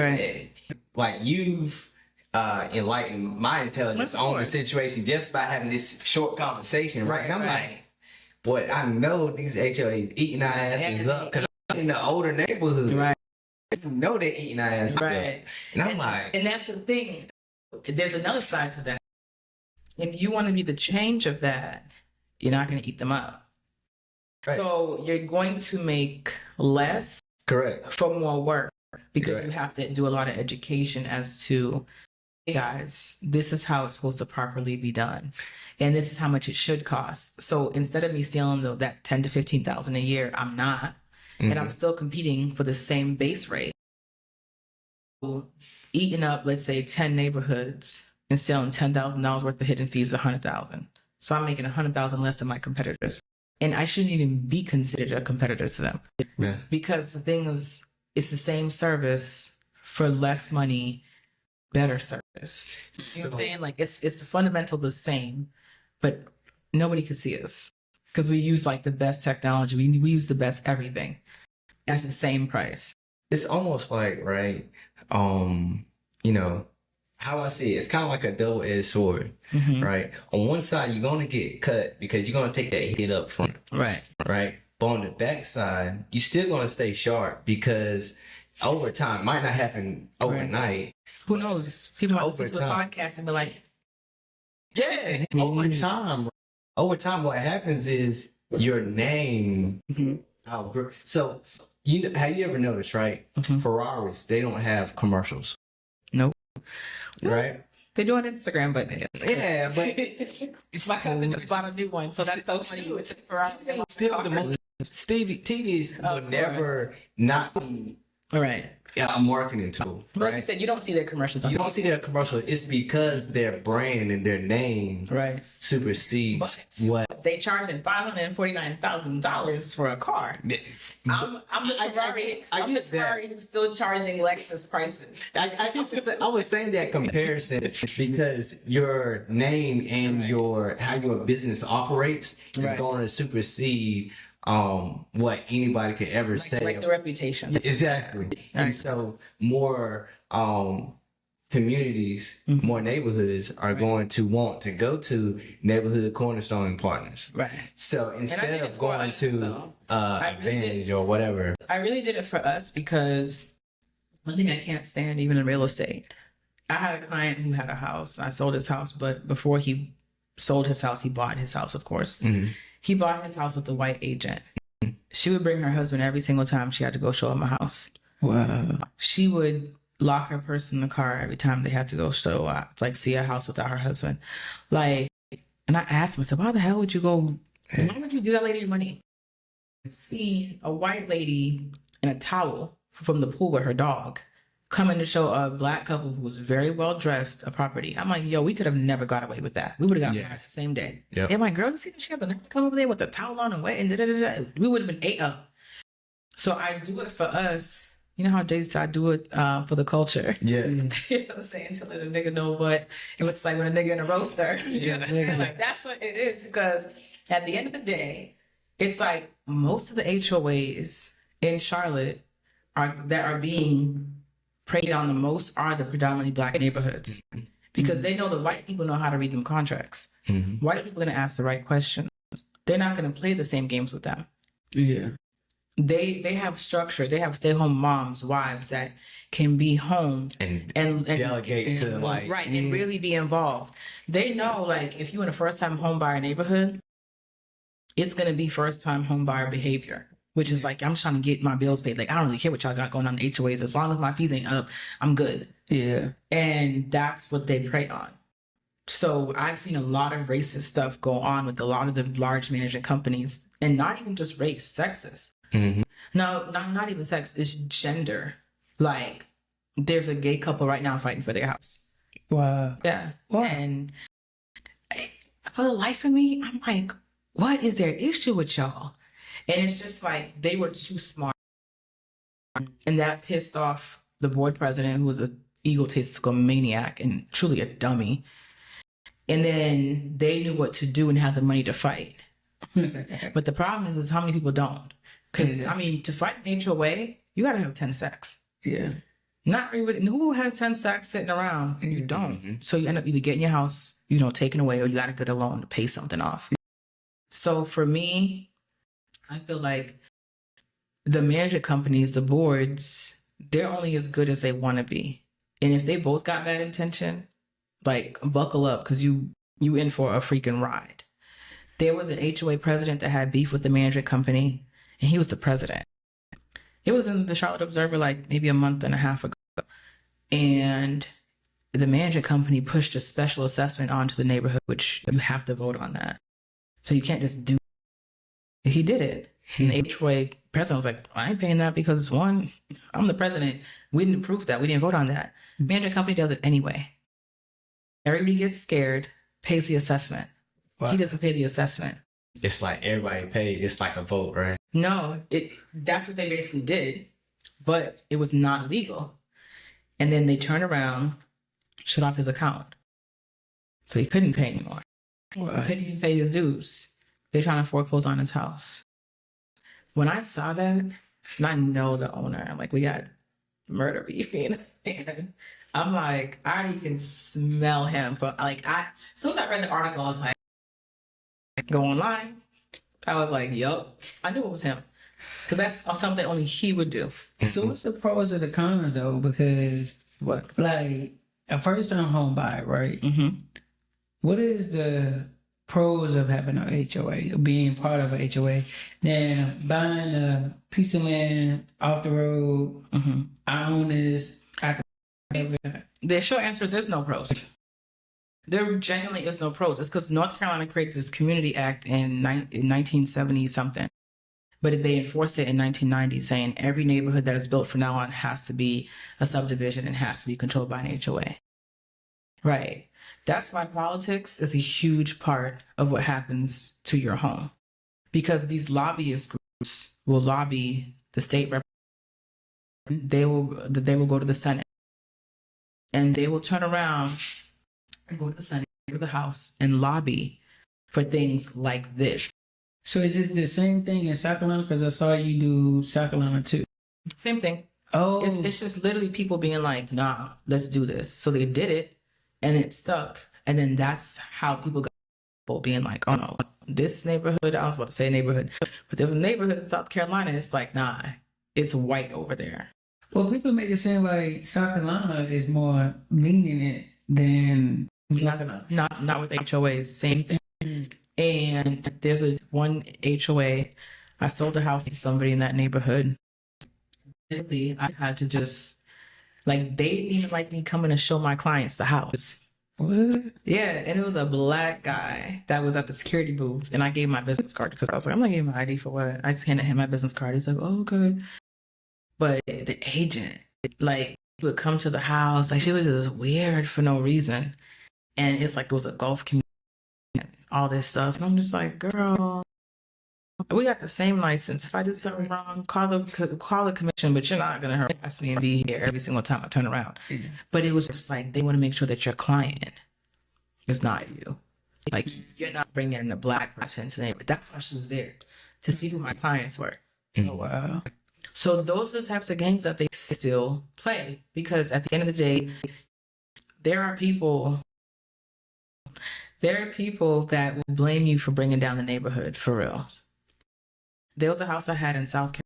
like you've enlightened my intelligence on the situation just by having this short conversation, right? And I'm like, boy, I know these HOAs eating our asses up because I'm in the older neighborhood. Right. I know they're eating our asses up. And I'm like... And that's the thing. There's another side to that. If you want to be the change of that, you're not going to eat them up. Right. So you're going to make less for more work because you have to do a lot of education as to, hey guys, this is how it's supposed to properly be done. And this is how much it should cost. So instead of me stealing that $10,000 to $15,000 a year, I'm not. And I'm still competing for the same base rate. Eating up, let's say, 10 neighborhoods and selling $10,000 worth of hidden fees, $100,000. So I'm making $100,000 less than my competitors. And I shouldn't even be considered a competitor to them. Yeah. Because the thing is, it's the same service for less money, better service. You know what I'm saying? Like it's fundamental the same, but nobody can see us because we use like the best technology. We use the best everything at the same price. It's almost like, right, how I see it, it's kind of like a double-edged sword, right? On one side, you're going to get cut because you're going to take that hit up front. Right. But on the back side, you're still going to stay sharp because over time, might not happen overnight. Who knows? People might listen to the podcast and be like, yeah, over time, what happens is your name. So, have you ever noticed, right? Ferraris, they don't have commercials. Nope. Right? They do on Instagram, but yeah, but my cousin just bought a new one, so that's so funny. Still, the most TVs will never not be a marketing tool. But like you said, you don't see their commercials. You don't see their commercials. It's because their brand and their name supersedes what they charging $549,000 for a car. I'm the Ferrari who's still charging Lexus prices. I was saying that comparison because your name and how your business operates is going to supersede what anybody could ever say. Like the reputation. Exactly. And so more communities, more neighborhoods are going to want to go to Neighborhood Cornerstone Partners. Right. So instead of going to Advantage or whatever. I really did it for us because one thing I can't stand, even in real estate, I had a client who had a house. I sold his house, but before he sold his house, he bought his house, of course. He bought his house with a white agent. She would bring her husband every single time she had to go show him a house. Wow. She would lock her purse in the car every time they had to go see a house without her husband. Like, and I asked him, I said, why the hell would you go? Why would you give that lady your money? See a white lady in a towel from the pool with her dog coming to show a black couple who was very well dressed a property. I'm like, yo, we could have never got away with that. We would have got fired the same day. Yep. They're like, girl, you see that she had the nerve to come over there with the towel on and wet and da-da-da-da. We would have been ate up. So I do it for us. You know how Jay said I do it for the culture. Yeah. You know what I'm saying? To let a nigga know what it looks like when a nigga in a roaster. You know what I'm saying? Like, that's what it is. Because at the end of the day, it's like most of the HOAs in Charlotte that are being preyed on the most are the predominantly black neighborhoods. Because they know the white people know how to read them contracts. White people are going to ask the right questions. They're not going to play the same games with them. Yeah. They have structure. They have stay-home moms, wives that can be home And and delegate to like right and really be involved. They know, like, if you're in a first-time home buyer neighborhood, it's gonna be first-time home buyer behavior, which is like, I'm trying to get my bills paid. Like, I don't really care what y'all got going on in HOAs. As long as my fees ain't up, I'm good. Yeah. And that's what they prey on. So I've seen a lot of racist stuff go on with a lot of the large management companies, and not even just race, sexist. No, not even sex. It's gender. Like, there's a gay couple right now fighting for their house. Wow. Yeah. Wow. And for the life of me, I'm like, what is their issue with y'all? And it's just like they were too smart, and that pissed off the board president, who was an egotistical maniac and truly a dummy. And then they knew what to do and had the money to fight. But the problem is how many people don't? Because, I mean, to fight an HOA, you got to have 10 sacks. Yeah. Not everybody. Who has 10 sacks sitting around? And you don't. So you end up either getting your house, taken away, or you got to get a loan to pay something off. So for me, I feel like the management companies, the boards, they're only as good as they want to be. And if they both got bad intention, like, buckle up, because you in for a freaking ride. There was an HOA president that had beef with the management company, and he was the president. It was in the Charlotte Observer like maybe a month and a half ago. And the management company pushed a special assessment onto the neighborhood, which you have to vote on that. So you can't just do it. He did it. And the HOA president was like, I ain't paying that because, one, I'm the president. We didn't approve that. We didn't vote on that. Management company does it anyway. Everybody gets scared, pays the assessment. Wow. He doesn't pay the assessment. It's like everybody paid. It's like a vote, right? No, that's what they basically did, but it was not legal. And then they turned around, shut off his account. So he couldn't pay anymore. Wow. He couldn't even pay his dues. They're trying to foreclose on his house. When I saw that, and I know the owner, I'm like, we got murder beefing. And I'm like, I already can smell him. As soon as I read the article, I was like, go online. I was like, yup. I knew it was him. Because that's something only he would do. So what's the pros and the cons, though? Because, like, a first-time home buyer, right? What is the pros of having an HOA, being part of an HOA? Then buying a piece of land off the road, I own this, I can... The short answer is there's no pros. There genuinely is no pros. It's because North Carolina created this Community Act in 1970 something, but they enforced it in 1990, saying every neighborhood that is built from now on has to be a subdivision and has to be controlled by an HOA. Right. That's why politics is a huge part of what happens to your home, because these lobbyist groups will lobby the state rep. They will go to the Senate, and they will turn around and go to the Senate or the House and lobby for things like this. So is it the same thing in South Carolina? Because I saw you do South Carolina too. Same thing. Oh, It's just literally people being like, nah, let's do this. So they did it and it stuck. And then that's how people got people being like, oh no, this neighborhood, I was about to say neighborhood, but there's a neighborhood in South Carolina. It's like, nah, it's white over there. well, people make it seem like South Carolina is more lenient than Not with HOAs, same thing. And there's one HOA. I sold a house to somebody in that neighborhood. Literally, I had to just like they didn't even like me coming to show my clients the house. what? Yeah, and it was a black guy that was at the security booth, and I gave him my business card because I was like, I'm not giving my ID for what? I just handed him my business card. He's like, oh, okay. But the agent, like, would come to the house, like she was just weird for no reason, and it's like it was a golf community, all this stuff, and I'm just like, girl, we got the same license. If I do something wrong, call the commission, but you're not gonna harass me and be here every single time I turn around. Yeah. But it was just like they want to make sure that your client is not you. Like you're not bringing in a black person to neighborhood. That's why she was there, to see who my clients were. Oh, wow. So those are the types of games that they still play, because at the end of the day, there are people that will blame you for bringing down the neighborhood, for real. There was a house I had in South Carolina.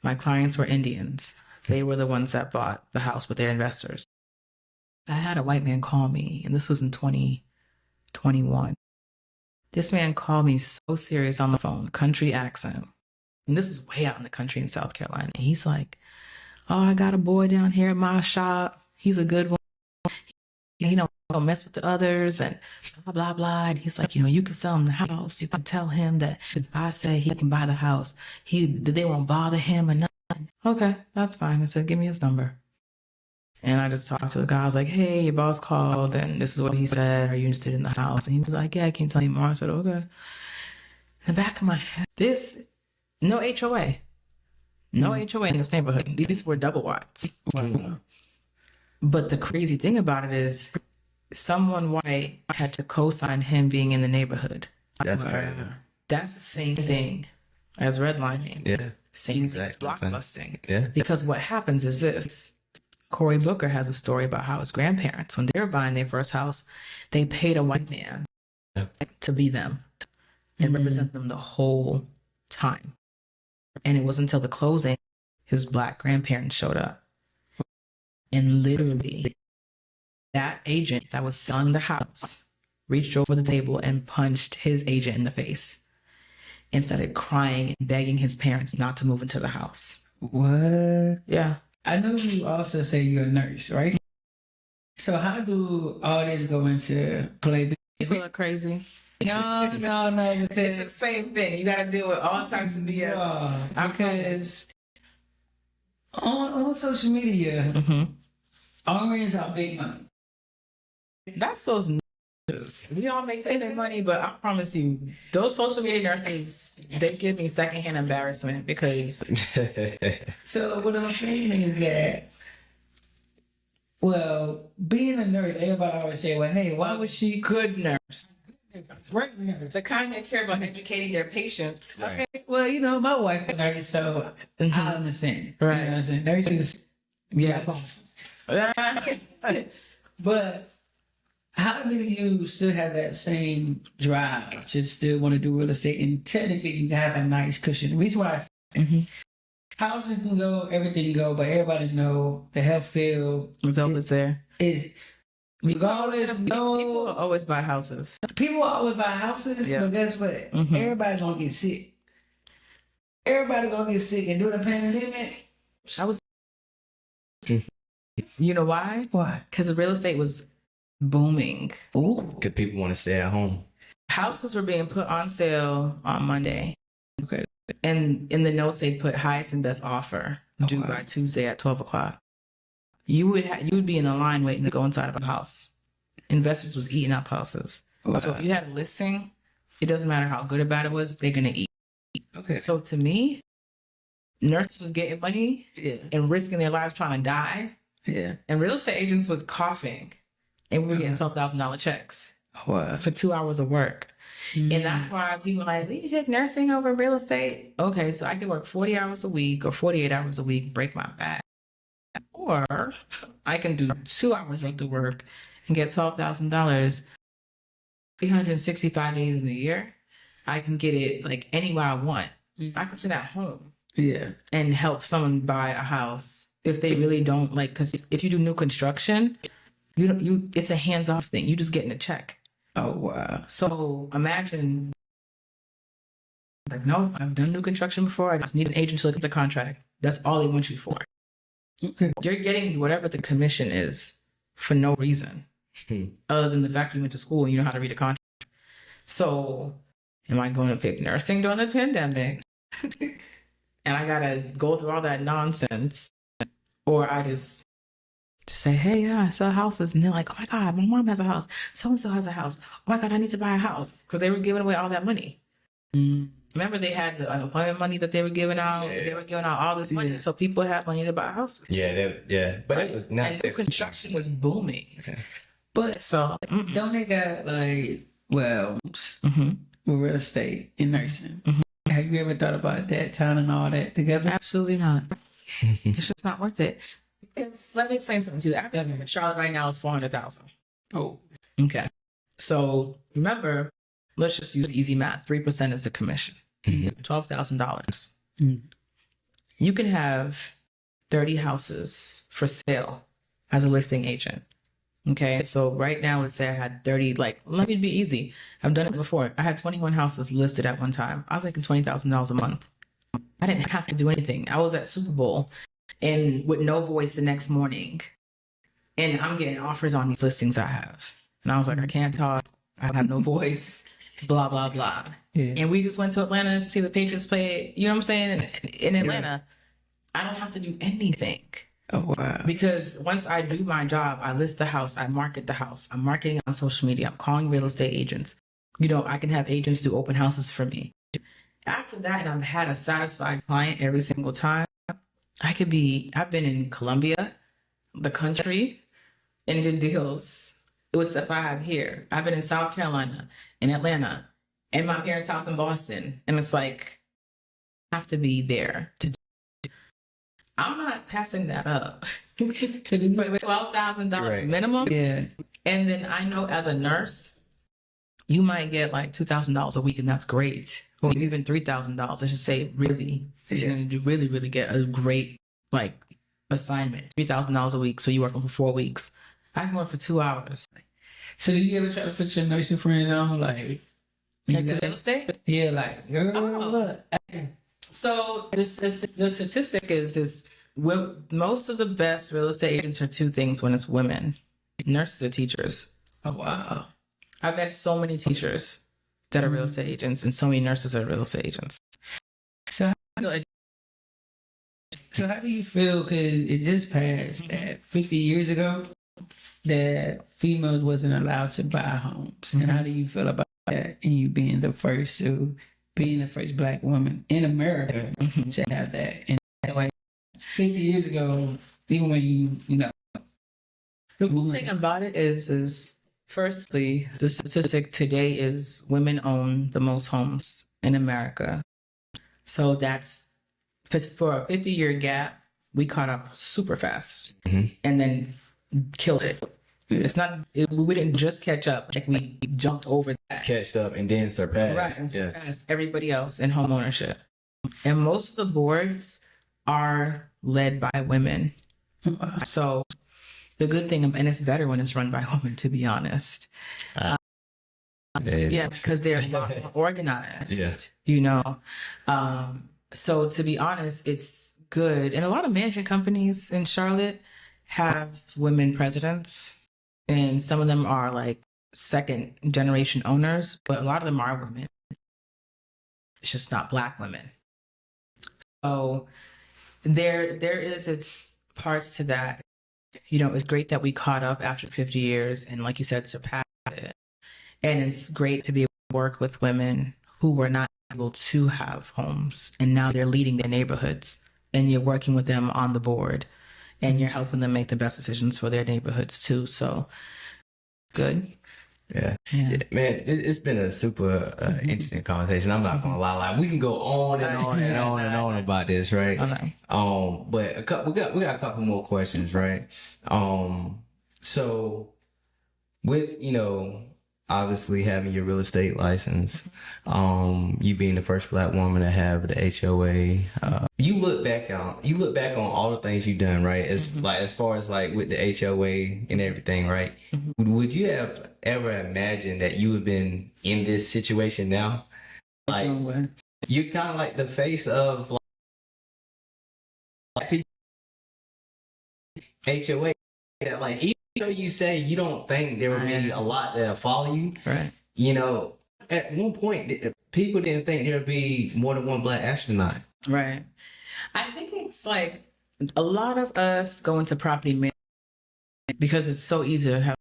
My clients were Indians. They were the ones that bought the house, but they're investors. I had a white man call me, and this was in 2021. This man called me so serious on the phone, country accent. And this is way out in the country in South Carolina. And he's like, oh, I got a boy down here at my shop. He's a good one. He don't mess with the others and blah, blah, blah. And he's like, you can sell him the house. You can tell him that if I say he can buy the house, they won't bother him or nothing. Okay, that's fine. I said, give me his number. And I just talked to the guy. I was like, hey, your boss called and this is what he said. Are you interested in the house? And he was like, yeah, I can't tell you more. I said, okay. In the back of my head, no HOA. No HOA in this neighborhood. These were double wides. Wow. But the crazy thing about it is someone white had to co-sign him being in the neighborhood. That's right. That's the same thing as redlining. Yeah. Same thing as blockbusting. Yeah. Because what happens is this. Cory Booker has a story about how his grandparents, when they were buying their first house, they paid a white man to be them and represent them the whole time. And it wasn't until the closing his black grandparents showed up. And literally, that agent that was selling the house reached over the table and punched his agent in the face and started crying and begging his parents not to move into the house. What? Yeah. I know you also say you're a nurse, right? So how do all this go into play? People are crazy. No. It's the same thing. You got to deal with all types of BS. Because on social media, always out big money. That's those nurses. We all make the same money, but I promise you, those social media nurses, they give me secondhand embarrassment because. So what I'm saying is that, well, being a nurse, everybody always say, well, hey, why was she good nurse? Right, nurse. The kind that care about educating their patients. Okay, well, my wife is a nurse, so I understand. Right. You know what I'm saying? Nurses, Yes. But how do you still have that same drive to still want to do real estate and technically you have a nice cushion? The reason why I say houses can go, everything can go, but everybody know the health field It's always there. is regardless. People always buy houses. People always buy houses, Yeah. but guess what? Everybody's gonna get sick. Everybody gonna get sick, and during the pandemic, I was. You know why? why? Because real estate was booming. Ooh, Because people want to stay at home. Houses were being put on sale on Monday. okay. And in the notes, they put highest and best offer due by Tuesday at 12 o'clock. You would be in a line waiting to go inside of a house. Investors was eating up houses. So if you had a listing, it doesn't matter how good or bad it was, they're going to eat. Okay. So to me, nurses was getting money and risking their lives trying to die. Yeah. And real estate agents was coughing. And we were getting $12,000 checks Wow. for 2 hours of work. And that's why people are like, you take nursing over real estate. Okay, so I can work 40 hours a week or 48 hours a week, break my back. Or I can do 2 hours worth of work and get $12,000, 365 days in a year. I can get it like anywhere I want. I can sit at home and help someone buy a house if they really don't like, because if you do new construction, it's a hands-off thing. You just getting a check. Oh, wow. So imagine, like, no, I've done new construction before. I just need an agent to look at the contract. That's all they want you for. Okay. You're getting whatever the commission is for no reason, other than the fact you went to school and you know how to read a contract. So, am I going to pick nursing during the pandemic? And I gotta go through all that nonsense, or I just say, hey, yeah, I sell houses, and they're like, oh my God, my mom has a house, so and so has a house. Oh my God, I need to buy a house, because they were giving away all that money. Remember, they had the unemployment money that they were giving out. Yeah. They were giving out all this money, so people had money to buy houses. But it was not. And construction was booming. Okay. But So don't they got like with real estate and nursing? Have you ever thought about that, tying all that together? Absolutely not. It's just not worth it. Because let me explain something to you. I in Charlotte right now is $400,000. Oh, okay. So remember, let's just use easy math. 3% is the commission. $12,000. You can have 30 houses for sale as a listing agent. Okay, so right now, let's say I had 30, like, let me be easy. I've done it before. I had 21 houses listed at one time. I was making $20,000 a month. I didn't have to do anything. I was at Super Bowl and with no voice the next morning. And I'm getting offers on these listings I have. And I was like, I can't talk. I have no voice, blah, blah, blah. Yeah. And we just went to Atlanta to see the Patriots play, you know what I'm saying? In Atlanta, I don't have to do anything. Oh, wow. Because once I do my job, I list the house, I market the house, I'm marketing on social media, I'm calling real estate agents. You know, I can have agents do open houses for me. After that, and I've had a satisfied client every single time, I've been in Colombia, the country, and did deals with stuff I have here. I've been in South Carolina, in Atlanta, in my parents' house in Boston. And it's like, I have to be there to do. I'm not passing that up. $12,000 minimum. Yeah. And then I know as a nurse, you might get like $2,000 a week, and that's great. Or even $3,000. I should say, really. You're going to really, really get a great like assignment. $3,000 a week. So you work for 4 weeks. I can work for 2 hours. So do you ever try to put your nursing friends on? Like to real estate? Yeah, like, girl, look. So the statistic is most of the best real estate agents are two things when it's women. Nurses or teachers. Oh, wow. I've met so many teachers that are real estate agents, and so many nurses are real estate agents. So how do you feel, because it just passed that 50 years ago that females wasn't allowed to buy homes. And how do you feel about that, and you being the first Black woman in America to have that? And like 50 years ago, even when you know. The cool thing about it is firstly, the statistic today is women own the most homes in America. So that's, for a 50-year gap, we caught up super fast and then killed it. It's not, we didn't just catch up, like we jumped over that. Catch up and then surpass. Right, and surpass everybody else in home ownership. And most of the boards are led by women. So the good thing, and it's better when it's run by women, to be honest. Because they're a lot more organized, you know. So to be honest, it's good. And a lot of management companies in Charlotte have women presidents. And some of them are like second generation owners, but a lot of them are women. It's just not Black women. So there is its parts to that. You know, it's great that we caught up after 50 years and, like you said, surpassed it. And it's great to be able to work with women who were not able to have homes, and now they're leading their neighborhoods, and you're working with them on the board, and you're helping them make the best decisions for their neighborhoods too. So good. Yeah. Man, it's been a super interesting conversation. I'm not gonna lie, like we can go on and on and on and on about this, right? But we got a couple more questions, right? So with obviously having your real estate license, you being the first Black woman to have the HOA, you look back on all the things you've done, right? As far as like with the HOA and everything, right? Would you have ever imagined that you would have been in this situation now? Like you're kind of like the face of like HOA. That like even though you say you don't think there would be a lot that'll follow you, Right. At one point people didn't think there would be more than one Black astronaut. Right. I think it's like a lot of us go into property management because it's so easy to have,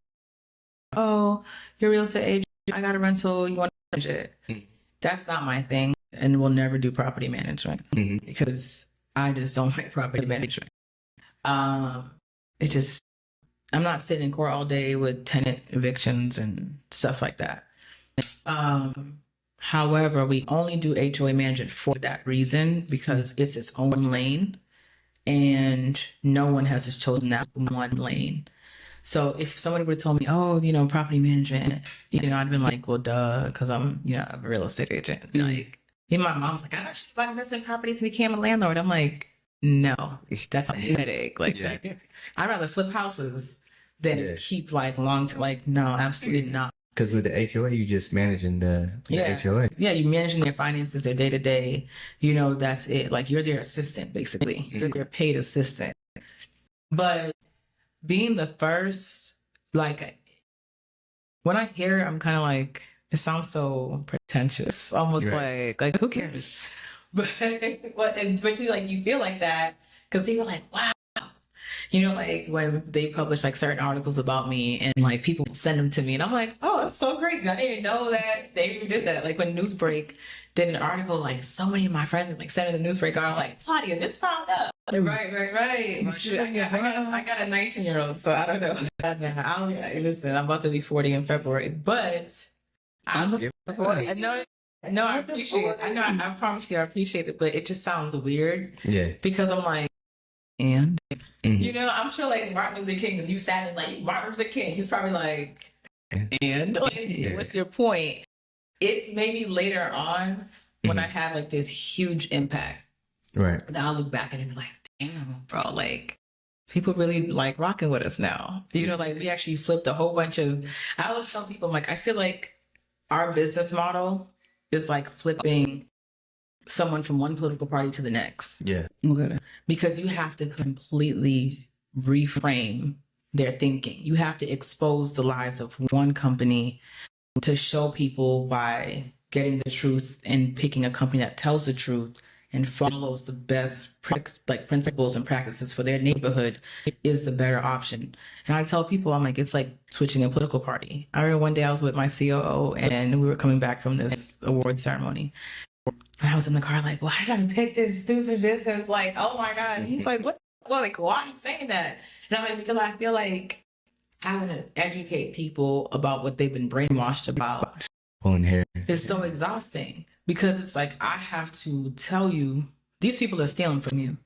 oh, you're a real estate agent, I got a rental, you want to manage it. That's not my thing, and we'll never do property management because I just don't like property management. I'm not sitting in court all day with tenant evictions and stuff like that. However, we only do HOA management for that reason because it's its own lane and no one has just chosen that one lane. So if somebody would have told me, oh, property management, I'd been like, well, duh, because I'm a real estate agent. Like, even my mom's like, I should buy investment properties to become a landlord. I'm like, no, that's a headache. Like, I'd rather flip houses than keep like no, absolutely not. Because with the HOA, you just managing the HOA. Yeah, you're managing their finances, their day to day. That's it. Like you're their assistant, basically. You're their paid assistant. But being the first, like, when I hear it, I'm kind of like, it sounds so pretentious, almost like who cares? But you feel like that because people are like, wow. Like when they publish like certain articles about me and like people send them to me and I'm like, oh, that's so crazy. I didn't even know that they even did that. Like when Newsbreak did an article, like so many of my friends like sent me the Newsbreak are like, Claudia, this popped up. Right. I got a 19-year-old, so I don't know. Listen, I'm about to be 40 in February, but I appreciate it. I promise you I appreciate it, but it just sounds weird. Yeah. Because I'm like, and I'm sure like Martin Luther King, if you sat in like Martin Luther King, he's probably like, and what's your point? It's maybe later on when I have like this huge impact. Right. And I'll look back and be like, damn, bro, like people really like rocking with us now. Like we actually flipped a whole bunch of, I always tell people, like, I feel like our business model is like flipping someone from one political party to the next. Yeah. Okay. Because you have to completely reframe their thinking. You have to expose the lies of one company to show people by getting the truth and picking a company that tells the truth and follows the best principles and practices for their neighborhood is the better option. And I tell people, I'm like, it's like switching a political party. I remember one day I was with my COO and we were coming back from this award ceremony. And I was in the car like, well, I gotta pick this stupid business. Like, oh my God. And he's like, what? Well, like, why are you saying that? And I'm like, because I feel like having to educate people about what they've been brainwashed about is so exhausting. Because it's like, I have to tell you, these people are stealing from you.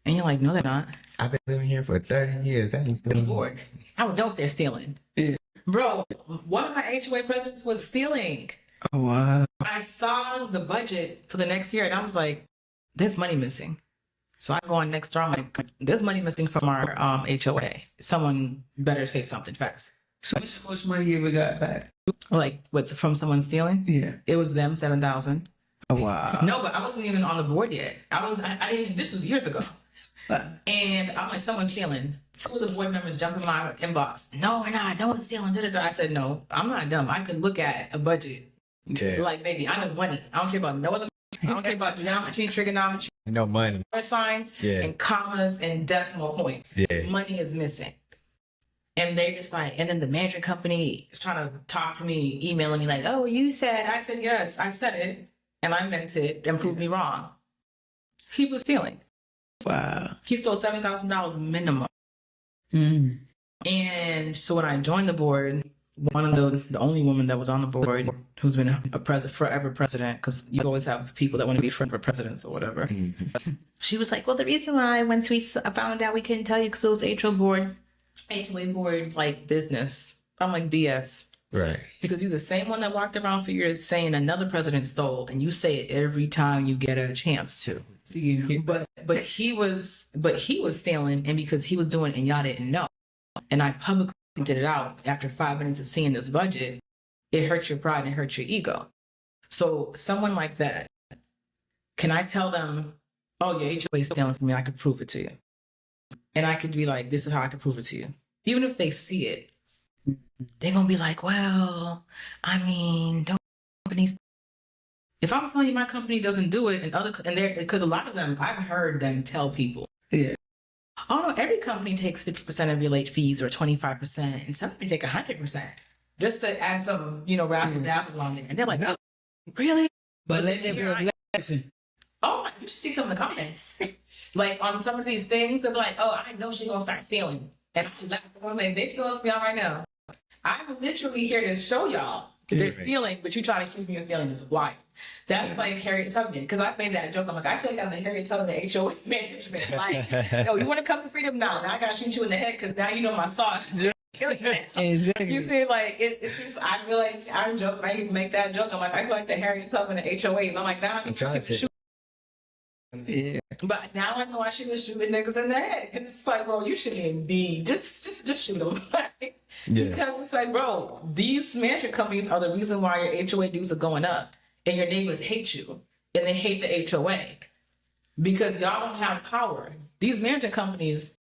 And you're like, no, they're not. I've been living here for 30 years. That ain't stealing. Bored. I would know if they're stealing. Yeah. Bro, one of my HOA presidents was stealing. Oh, wow. I saw the budget for the next year and I was like, there's money missing. So I go on next door, I'm like, there's money missing from our HOA. Someone better say something fast. So how much money you ever got back? Like, what's from someone stealing? Yeah. It was them, $7,000. Oh, wow. No, but I wasn't even on the board yet. I didn't, this was years ago. And I'm like, someone's stealing. Two of the board members jump in my inbox. No, we're not. No one's stealing. I said, no, I'm not dumb. I could look at a budget. Yeah. Like, baby, I know money. I don't care about no other. I don't care about geometry, trigonometry. No money. Signs and commas and decimal points. Yeah. Money is missing. And they're just like, and then the management company is trying to talk to me, emailing me like, oh, you said, I said, yes, I said it. And I meant it and proved me wrong. He was stealing. Wow. He stole $7,000 minimum. Mm. And so when I joined the board, one of the only woman that was on the board who's been forever president, because you always have people that want to be forever presidents or whatever. She was like, well, the reason why once we found out we couldn't tell you because it was HOA board like business. I'm like, BS. Right. Because you're the same one that walked around for years saying another president stole, and you say it every time you get a chance to. But he was stealing, and because he was doing it and y'all didn't know. And I publicly pointed it out after 5 minutes of seeing this budget. It hurts your pride and it hurts your ego. So someone like that, can I tell them, oh, your HOA is stealing from me, I could prove it to you. And I could be like, this is how I could prove it to you. Even if they see it, they're going to be like, well, I mean, don't companies. If I'm telling you my company doesn't do it, because a lot of them, I've heard them tell people, oh no, every company takes 50% of your late fees or 25%, and some of them take 100% just to add some, razzle dazzle on there. And they're like, oh, really? But let them listen. Oh, you should see some of the comments. Like on some of these things, they'll be like, oh, I know she's going to start stealing. And I'm like, they stealing from y'all right now. I'm literally here to show y'all they're stealing, but you try to accuse me of stealing is why. That's like Harriet Tubman, because I made that joke. I'm like, I feel like I'm the Harriet Tubman, the HOA management. Like, yo, you want to come to freedom? No, now I gotta shoot you in the head because now you know my sauce. Exactly. You see, like it's just I feel like I joke. I even make that joke. I'm like, I feel like the Harriet Tubman, the HOAs. I'm like, now I'm trying to shoot. Yeah. But now I know I shouldn't shoot niggas in the head because it's like, bro, you shouldn't even be just shoot them. Because it's like, bro, these management companies are the reason why your HOA dues are going up and your neighbors hate you and they hate the HOA because y'all don't have power. These management companies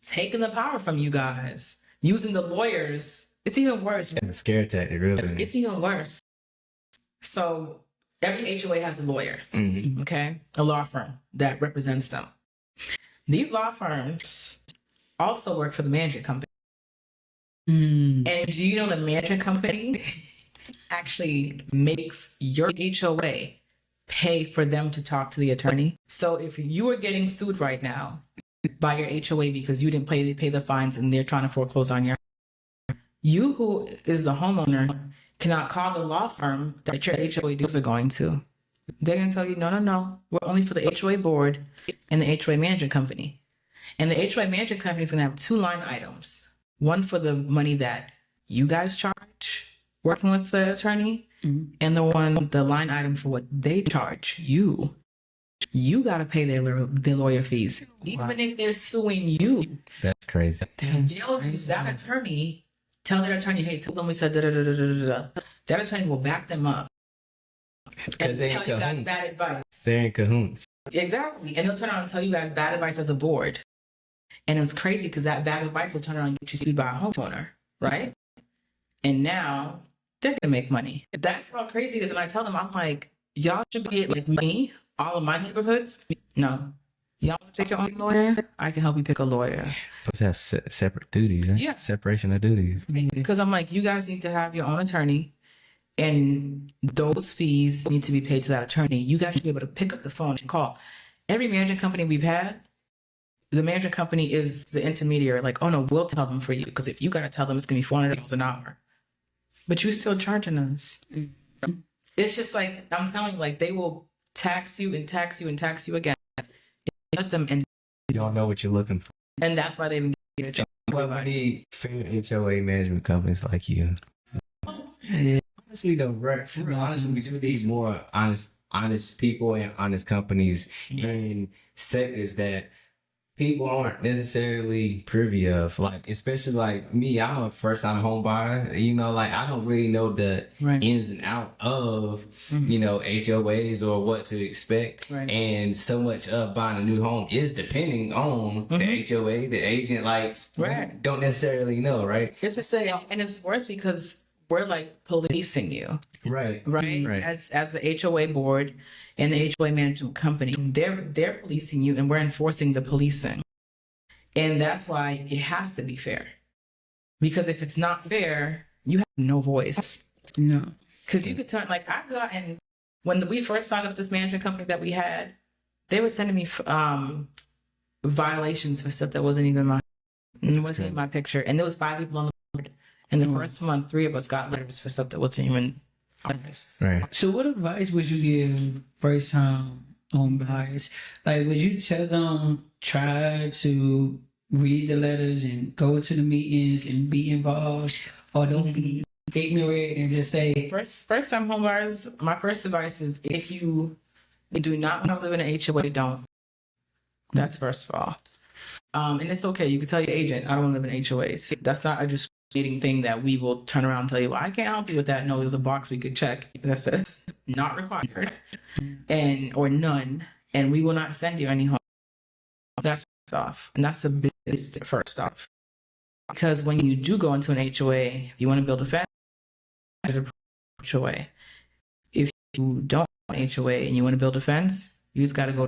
taking the power from you guys, using the lawyers. It's even worse. And the scare tactic, really. It's even worse. So every HOA has a lawyer, okay? A law firm that represents them. These law firms also work for the management company. And do you know the management company actually makes your HOA pay for them to talk to the attorney? So if you are getting sued right now by your HOA because you didn't pay the fines and they're trying to foreclose on you who is the homeowner cannot call the law firm that your HOA dues are going to. They're going to tell you, no, we're only for the HOA board and the HOA management company. And the HOA management company is going to have 2 line items. One for the money that you guys charge working with the attorney, and the line item for what they charge you. You got to pay their lawyer fees, even if they're suing you. That's crazy. They'll use that attorney. Tell their attorney, hey, tell them we said da-da-da-da-da-da. That attorney will back them up. Because they tell you guys bad advice. They're in cahoots. Exactly. And they'll turn around and tell you guys bad advice as a board. And it was crazy because that bad advice will turn around and get you sued by a homeowner, right? And now they're going to make money. That's how crazy it is. And I tell them, I'm like, y'all should be like me, all of my neighborhoods. No. Y'all want to pick your own lawyer? I can help you pick a lawyer. Those have separate duties, right? Yeah. Separation of duties. Because I'm like, you guys need to have your own attorney, and those fees need to be paid to that attorney. You guys should be able to pick up the phone and call. Every management company we've had, the management company is the intermediary. Like, oh no, we'll tell them for you. Because if you got to tell them, it's going to be $400 an hour. But you're still charging us. It's just like, I'm telling you, like, they will tax you and tax you and tax you again. Let them, and you don't know what you're looking for. And that's why they even get a job. We need fair HOA management companies like you. Honestly, though, honestly, we need more honest people and honest companies in sectors that people aren't necessarily privy of. Like, especially like me, I'm a first-time home buyer. Like, I don't really know the ins and out of, HOAs or what to expect. Right. And so much of buying a new home is depending on the HOA, the agent. Like, don't necessarily know, right? It's the same, and it's worse because we're like policing you. Right. As the HOA board and the HOA management company, they're policing you, and we're enforcing the policing. And that's why it has to be fair. Because if it's not fair, you have no voice. No. Because you could turn, like, I've gotten, when we first signed up this management company that we had, they were sending me violations for stuff that wasn't even my picture. And there was 5 people on the board. And the first month, 3 of us got letters for stuff that wasn't even honest. Right. So what advice would you give first time home buyers? Like, would you tell them try to read the letters and go to the meetings and be involved, or don't be ignorant and just say First time home buyers, my first advice is if you do not want to live in an HOA, don't. That's first of all. And it's okay. You can tell your agent, I don't want to live in HOAs. That's not a discriminating thing that we will turn around and tell you, well, I can't help you with that. No, there's a box we could check that says not required or none, and we will not send you any home. That's first off. And that's the biggest first off. Because when you do go into an HOA, you want to build a fence, HOA. If you don't want an HOA and you want to build a fence, you just got to go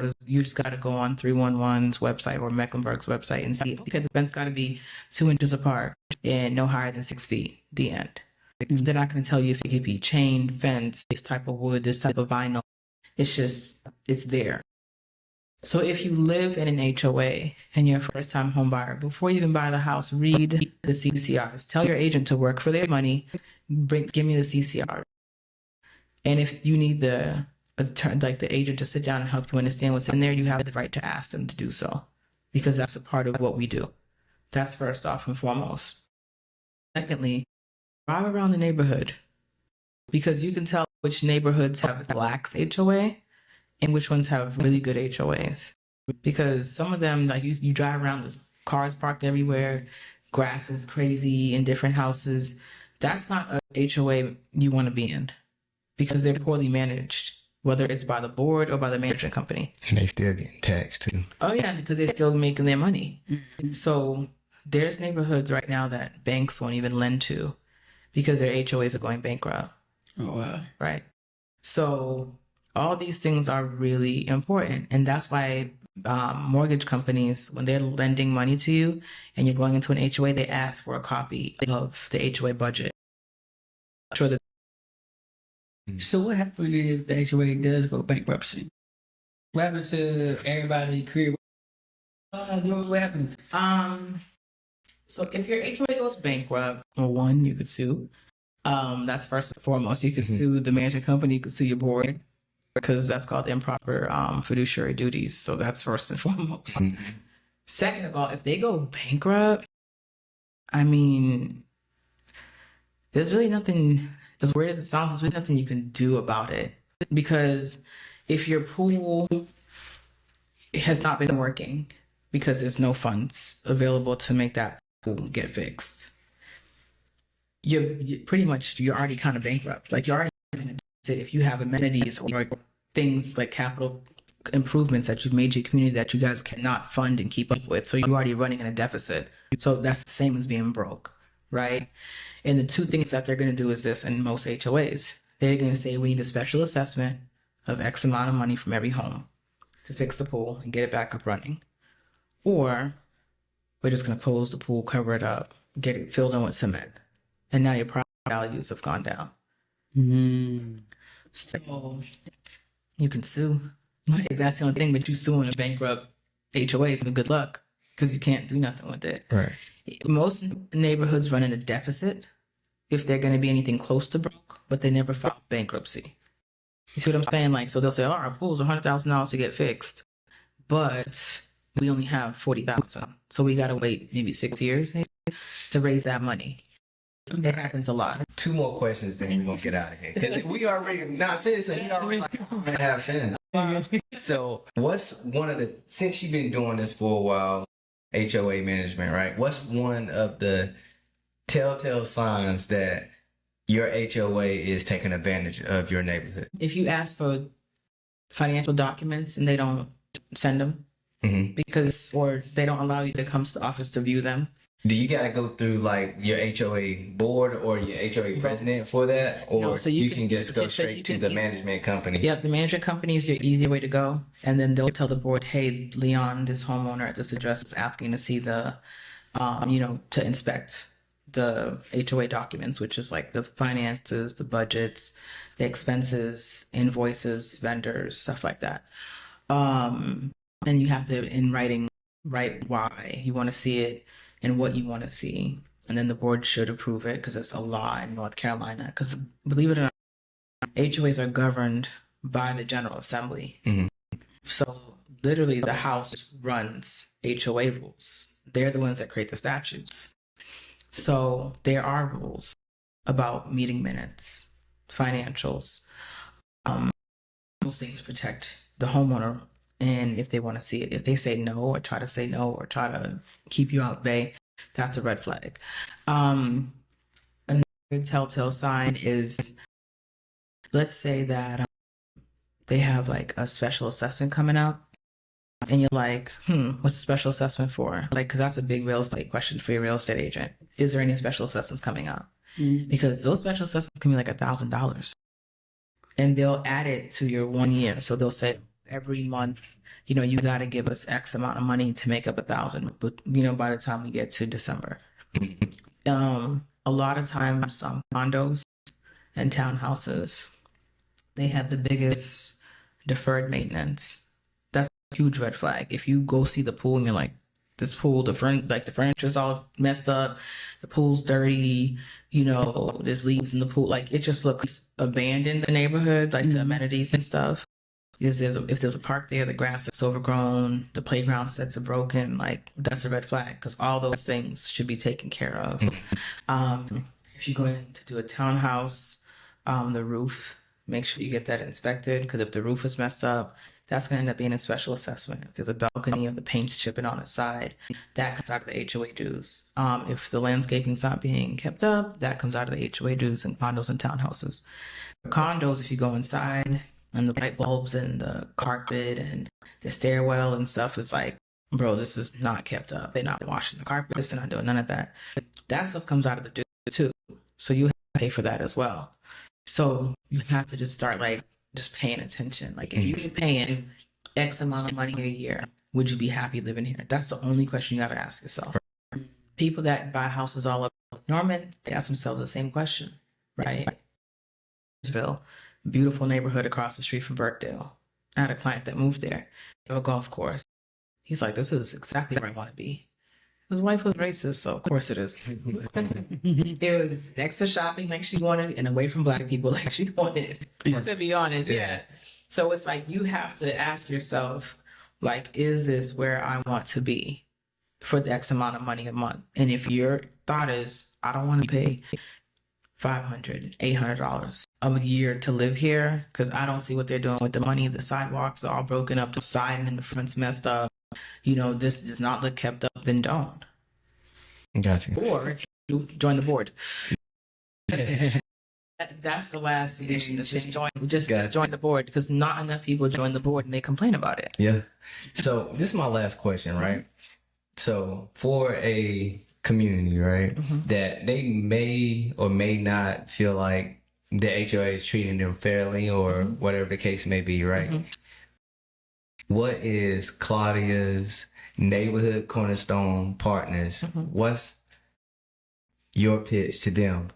on 311's website or Mecklenburg's website and see, okay, the fence got to be 2 inches apart and no higher than 6 feet. The end. They're not going to tell you if it could be chain fence, this type of wood, this type of vinyl. It's there. So if you live in an HOA and you're a first-time home buyer, before you even buy the house, read the CCRs. Tell your agent to work for their money. Give me the CCR. And if you need the agent to sit down and help you understand what's in there, you have the right to ask them to do so, because that's a part of what we do. That's first off and foremost. Secondly, drive around the neighborhood, because you can tell which neighborhoods have lax HOA and which ones have really good HOAs. Because some of them, like you drive around, there's cars parked everywhere, grass is crazy in different houses. That's not a HOA you want to be in, because they're poorly managed, whether it's by the board or by the management company. And they still getting taxed too. Oh yeah, because they're still making their money. So there's neighborhoods right now that banks won't even lend to because their HOAs are going bankrupt. oh wow. Right. So all these things are really important. And that's why mortgage companies, when they're lending money to you and you're going into an HOA, they ask for a copy of the HOA budget. Sure that. So what happens if the HOA does go bankruptcy? What happens to everybody career? What happens? So if your HOA goes bankrupt, well, one, you could sue. That's first and foremost. You could sue the management company, you could sue your board, because that's called improper fiduciary duties. So that's first and foremost. Second of all, if they go bankrupt, I mean, there's really nothing, as weird as it sounds, there's really nothing you can do about it. Because if your pool has not been working because there's no funds available to make that pool get fixed, you're already kind of bankrupt. Like, you're already in a deficit if you have amenities or things like capital improvements that you've made to your community that you guys cannot fund and keep up with. So you're already running in a deficit. So that's the same as being broke, right? And the two things that they're going to do is this in most HOAs. They're going to say, we need a special assessment of X amount of money from every home to fix the pool and get it back up running. Or we're just going to close the pool, cover it up, get it filled in with cement. And now your property values have gone down. So you can sue. Like, that's the only thing, but you suing a bankrupt HOA, so good luck, because you can't do nothing with it. Right. Most neighborhoods run in a deficit if they're going to be anything close to broke, but they never file bankruptcy. You see what I'm saying? Like, so they'll say, oh, our pool's $100,000 to get fixed, but we only have $40,000. So we got to wait maybe 6 years to raise that money. It happens a lot. 2 more questions, then we're gonna get out of here. Because we already, not seriously, we already have finished. So, what's one of the, since you've been doing this for a while, HOA management, right? What's one of the telltale signs that your HOA is taking advantage of your neighborhood? If you ask for financial documents and they don't send them, because, or they don't allow you to come to the office to view them. Do you got to go through like your HOA board or your HOA president for that? Or No, so you can just go straight to the management company? Yep, the management company is your easier way to go. And then they'll tell the board, hey, Leon, this homeowner at this address is asking to see the, to inspect the HOA documents, which is like the finances, the budgets, the expenses, invoices, vendors, stuff like that. And you have to, in writing, write why you want to see it and what you want to see. and then the board should approve it because it's a law in North Carolina. Because believe it or not, HOAs are governed by the General Assembly. So literally the House runs HOA rules. They're the ones that create the statutes. So there are rules about meeting minutes, financials. Those things protect the homeowner. And if they want to see it, if they say no or try to say no or try to keep you out bay, that's a red flag. Another telltale sign is, let's say that they have like a special assessment coming up and you're like, what's the special assessment for? Like, because that's a big real estate question for your real estate agent. Is there any special assessments coming up? Because those special assessments can be like $1,000 and they'll add it to your 1 year. So they'll say every month, you got to give us X amount of money to make up 1,000. But, by the time we get to December, a lot of times condos and townhouses, they have the biggest deferred maintenance. That's a huge red flag. If you go see the pool and you're like, this pool, the furniture's all messed up, the pool's dirty, there's leaves in the pool, like it just looks abandoned in the neighborhood, like the amenities and stuff. If there's a park there, the grass is overgrown, the playground sets are broken, like that's a red flag because all those things should be taken care of. If you're going to do a townhouse, the roof, make sure you get that inspected because if the roof is messed up, that's going to end up being a special assessment. If there's a balcony or the paint's chipping on the side, that comes out of the HOA dues. If the landscaping's not being kept up, that comes out of the HOA dues in condos and townhouses. For condos, if you go inside and the light bulbs and the carpet and the stairwell and stuff is like, bro, this is not kept up. They're not washing the carpets. They're not doing none of that. That stuff comes out of the dues too. So you have to pay for that as well. So you have to just start just paying attention. Like if you're paying X amount of money a year, would you be happy living here? That's the only question you got to ask yourself. People that buy houses all over Norman, they ask themselves the same question, right? Beautiful neighborhood across the street from Burkdale. I had a client that moved there. They have a golf course. He's like, this is exactly where I want to be. His wife was racist, so of course it is. It was next to shopping like she wanted and away from Black people like she wanted, to be honest. Yeah. So it's like you have to ask yourself, like, is this where I want to be for the X amount of money a month? And if your thought is, I don't want to pay $500, $800 a year to live here because I don't see what they're doing with the money. The sidewalks are all broken up, the siding and the front's messed up. This does not look kept up, then don't. Gotcha. Or if you join the board. That's the last suggestion. Just join the board because not enough people join the board and they complain about it. Yeah. So this is my last question, right? So for a community, right, that they may or may not feel like the HOA is treating them fairly or whatever the case may be, right? What is Claudia's Neighborhood Cornerstone partners? What's your pitch to them?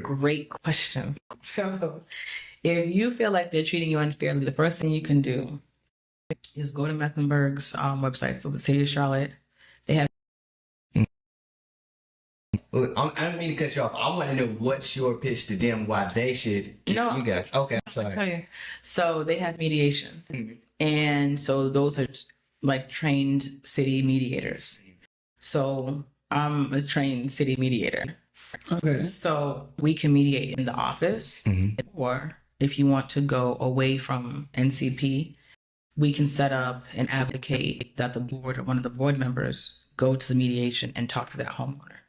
Great question. So if you feel like they're treating you unfairly, the first thing you can do is go to Mecklenburg's website. So the city of Charlotte, they have. I don't mean to cut you off. I want to know what's your pitch to them, why they should you guys. Okay, I'm sorry. I'll tell you. So they have mediation. And so those are like trained city mediators. So I'm a trained city mediator. Okay. So we can mediate in the office, or if you want to go away from NCP, we can set up and advocate that the board or one of the board members go to the mediation and talk to that homeowner.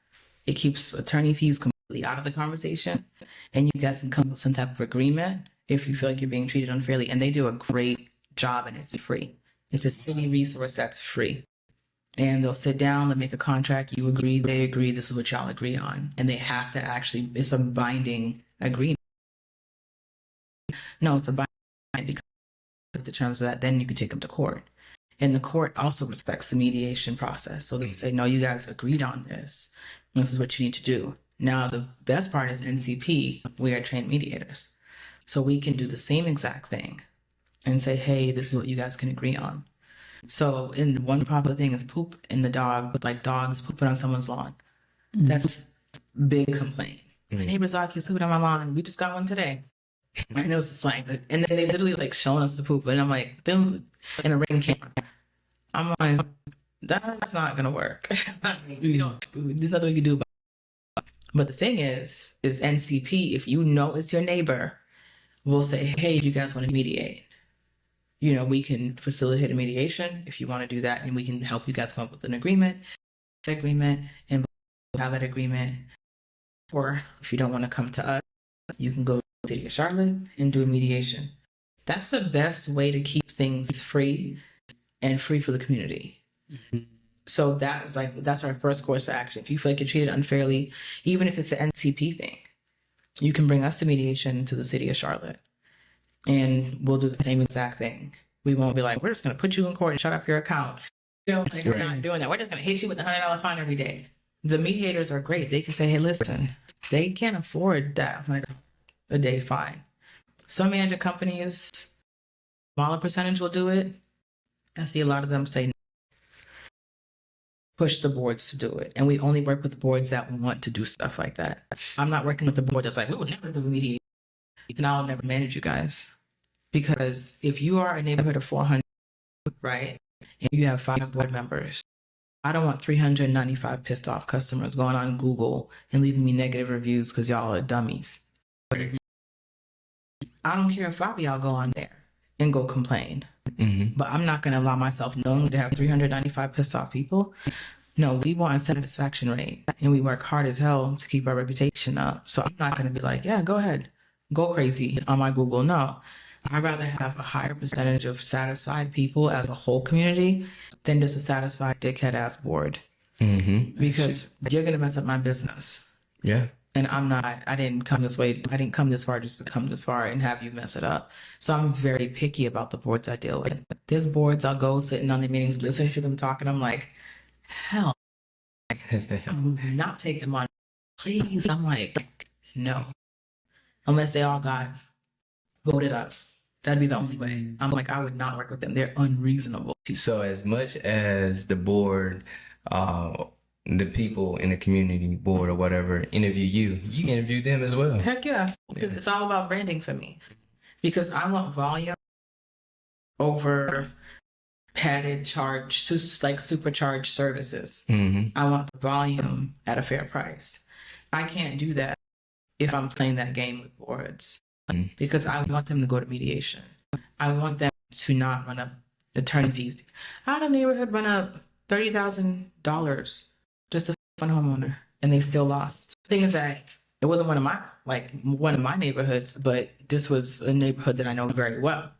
It keeps attorney fees completely out of the conversation, and you guys can come to some type of agreement if you feel like you're being treated unfairly. And they do a great job, and it's free. It's a city resource that's free. And they'll sit down, they'll make a contract, you agree, they agree, this is what y'all agree on. And they have to actually, it's a binding agreement. No, it's a binding because of the terms of that, then you can take them to court. And the court also respects the mediation process. So they say, no, you guys agreed on this. This is what you need to do. Now, the best part is NCP, we are trained mediators. So we can do the same exact thing and say, hey, this is what you guys can agree on. So, in one popular thing is poop in the dog, but like dogs pooping on someone's lawn. That's big complaint. My neighbor's dog keeps pooping on my lawn. We just got one today. And it was just like, and then they literally like showing us the poop, and I'm like, them in a ring camera. I'm like, that's not gonna work. There's nothing we can do about it. But the thing is NCP, if you know it's your neighbor, we'll say, hey, do you guys want to mediate? We can facilitate a mediation if you want to do that, and we can help you guys come up with an agreement, and have that agreement. Or if you don't want to come to us, you can go to the city of Charlotte and do a mediation. That's the best way to keep things free and free for the community. Mm-hmm. So that's our first course of action. If you feel like you're treated unfairly, even if it's an NCP thing, you can bring us to mediation to the city of Charlotte, and we'll do the same exact thing. We won't be like, we're just going to put you in court and shut off your account. We're not doing that. We're just going to hit you with a $100 fine every day. The mediators are great. They can say, hey, listen, they can't afford that, like a day fine. Some management companies, smaller percentage will do it. I see a lot of them say no. Push the boards to do it. And we only work with the boards that want to do stuff like that. I'm not working with the board that's like, we will never do mediation, and I'll never manage you guys. Because if you are a neighborhood of 400, right, and you have 5 board members, I don't want 395 pissed off customers going on Google and leaving me negative reviews because y'all are dummies. I don't care if 5 of y'all go on there and go complain. Mm-hmm. But I'm not going to allow myself knowingly to have 395 pissed off people. No, we want a satisfaction rate, and we work hard as hell to keep our reputation up. So I'm not going to be like, yeah, go ahead, go crazy on my Google. No, I'd rather have a higher percentage of satisfied people as a whole community than just a satisfied dickhead ass board. Mm-hmm. Because you're going to mess up my business. Yeah. And I didn't come this way. I didn't come this far just to come this far and have you mess it up. So I'm very picky about the boards I deal with. There's boards I'll go sitting on the meetings, listening to them talking. I'm like, hell, I'm not take them on. Please. I'm like, no. Unless they all got voted up. That'd be the only way. I'm like, I would not work with them. They're unreasonable. So as much as the board, the people in the community board or whatever interview you interview them as well. Heck yeah. Because it's all about branding for me. Because I want volume over padded charge, like supercharged services. Mm-hmm. I want the volume at a fair price. I can't do that if I'm playing that game with boards. Mm-hmm. Because I want them to go to mediation. I want them to not run up attorney fees. I had a neighborhood run up $30,000 just to fund homeowner, and they still lost. The thing is that it wasn't one of my neighborhoods, but this was a neighborhood that I know very well.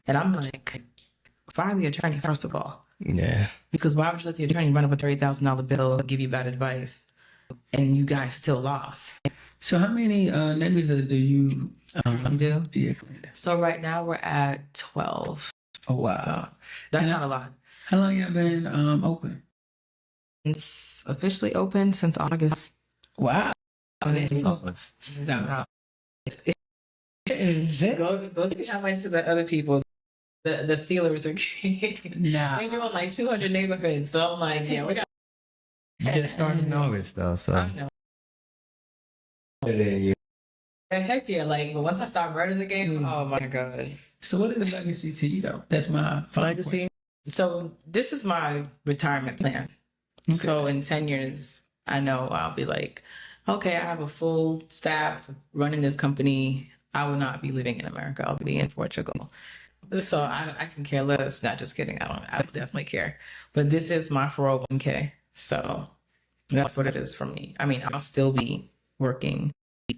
And I'm like, fire the attorney, first of all. Yeah. Because why would you let the attorney run up a $30,000 bill and give you bad advice, and you guys still lost? So how many neighborhoods do you do? Yeah. So right now we're at 12. Oh, wow. So that's not a lot. How long y'all been open? It's officially open since August. Wow. Go see how I went to the other people. The Steelers are nah. They doing like 200 neighborhoods. So I'm like, yeah, we got. You just started in August though, so. I know. Heck yeah, but once I start running the game, oh my God. So what is a legacy to you though? That's my legacy. So this is my retirement plan. Okay. So in 10 years, I know I'll be like, okay, I have a full staff running this company. I will not be living in America. I'll be in Portugal. So I can care less. Not just kidding. I would definitely care. But this is my 401k. So that's what it is for me. I mean, I'll still be working,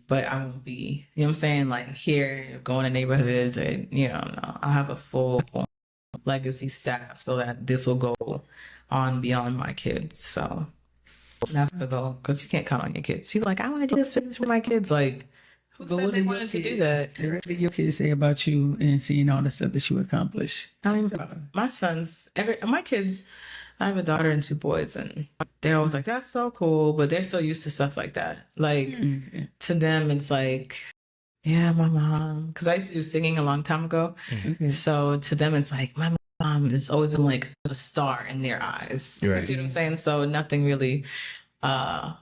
but I won't be, you know what I'm saying? Like here, going to neighborhoods or, no, I'll have a full legacy staff so that this will go on beyond my kids. So that's the goal, because you can't count on your kids. People are like, I want to do this for my kids. Like, who said they wanted to do that? What did your kids say about you and seeing all the stuff that you accomplished? I mean, my sons, my kids, I have a daughter and 2 boys, and they're always like, that's so cool, but they're so used to stuff like that. Like, to them, it's like, yeah, my mom, because I used to do singing a long time ago. Mm-hmm. So to them, it's like, my mom has always been like a star in their eyes. Right. You see what I'm saying? So nothing really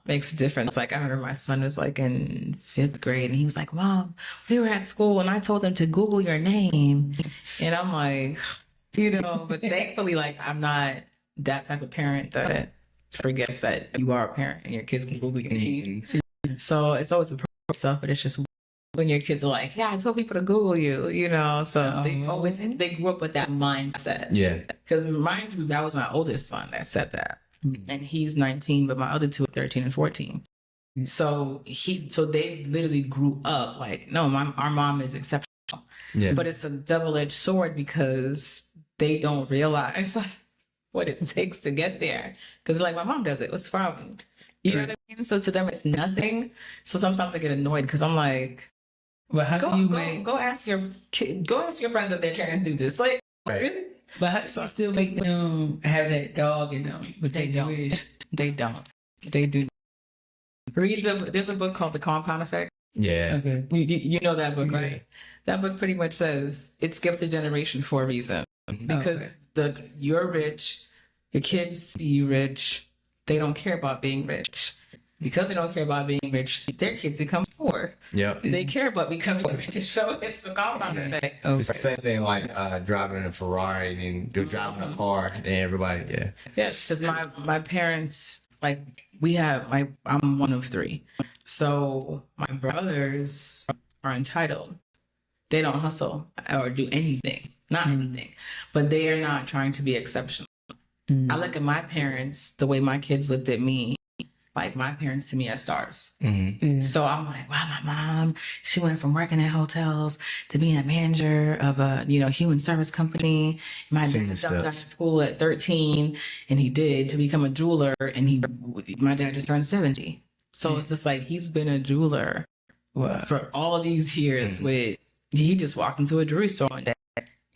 makes a difference. Like I remember my son was like in 5th grade and he was like, Mom, we were at school and I told them to Google your name. And I'm like, but thankfully, like I'm not that type of parent that forgets that you are a parent and your kids can Google your name. So it's always a stuff, but it's just when your kids are like, yeah, I told people to Google you, so they grew up with that mindset. Yeah. Because mind you, that was my oldest son that said that. And he's 19, but my other two are 13 and 14. So they literally grew up like, no, our mom is exceptional. Yeah. But it's a double-edged sword because they don't realize what it takes to get there. Because like, my mom does it. What's the problem? You know what I mean? So to them, it's nothing. So sometimes I get annoyed because I'm like, well, how do you go ask your kid, go ask your friends if their parents do this. Like, really? But how do you still make them have that dog in them? But they don't. They don't. They do. There's a book called The Compound Effect. Yeah. Okay. You know that book, right? That book pretty much says it skips a generation for a reason. Because you're rich, your kids see you rich, they don't care about being rich. Because they don't care about being rich, their kids become poor. Yep. They care about becoming rich. So it's the compound effect. It's the same thing like driving a Ferrari and driving a car and everybody, yeah. Yes, because my parents, like I'm one of 3. So my brothers are entitled. They don't hustle or do anything. Not anything. But they are not trying to be exceptional. I look at my parents, the way my kids looked at me, like my parents to me as stars. So I'm like, wow, my mom, she went from working at hotels to being a manager of a, human service company. My dad dropped out of school at 13 and he did to become a jeweler and my dad just turned 70. So it's just like, he's been a jeweler for all these years he just walked into a jewelry store one day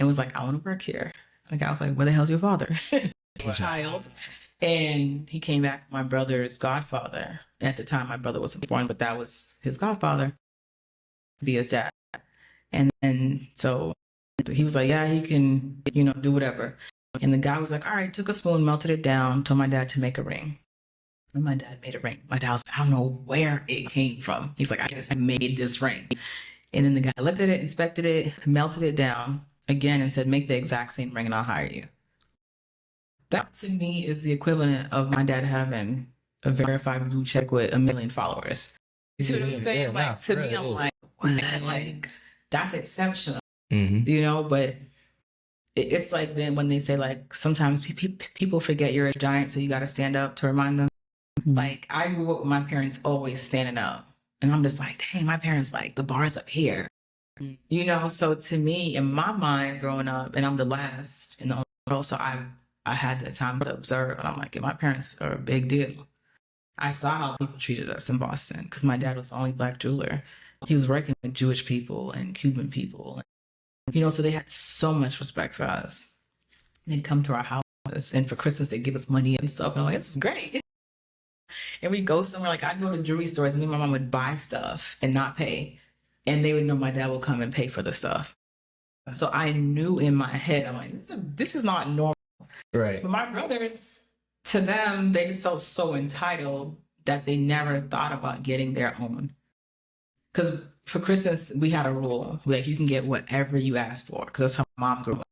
and was like, I want to work here. Like, I was like, where the hell's your father? Child. And he came back, my brother's godfather. At the time, my brother wasn't born, but that was his godfather, be his dad. And then, so he was like, yeah, he can, do whatever. And the guy was like, all right, took a spoon, melted it down, told my dad to make a ring. And my dad made a ring. My dad was like, I don't know where it came from. He's like, I just made this ring. And then the guy looked at it, inspected it, melted it down again and said, make the exact same ring and I'll hire you. That to me is the equivalent of my dad having a verified blue check with 1 million followers. You see what I'm saying? To me, I'm like, what? Like, that's exceptional. But it's like then when they say like, sometimes people forget you're a giant, so you got to stand up to remind them. Like, I grew up with my parents always standing up. And I'm just like, dang, my parents, like, the bar's up here. So to me, in my mind growing up, and I'm the last in the world, so I had that time to observe. And I'm like, my parents are a big deal. I saw how people treated us in Boston because my dad was the only Black jeweler. He was working with Jewish people and Cuban people. So they had so much respect for us. They'd come to our house, and for Christmas, they'd give us money and stuff. And I'm like, this is great. And we go somewhere, like I'd go to jewelry stores and me and my mom would buy stuff and not pay. And they would know my dad will come and pay for the stuff. So I knew in my head, I'm like, this is not normal. Right. But my brothers, to them, they just felt so entitled that they never thought about getting their own. Because for Christmas, we had a rule. Like, you can get whatever you ask for. Because that's how mom grew up.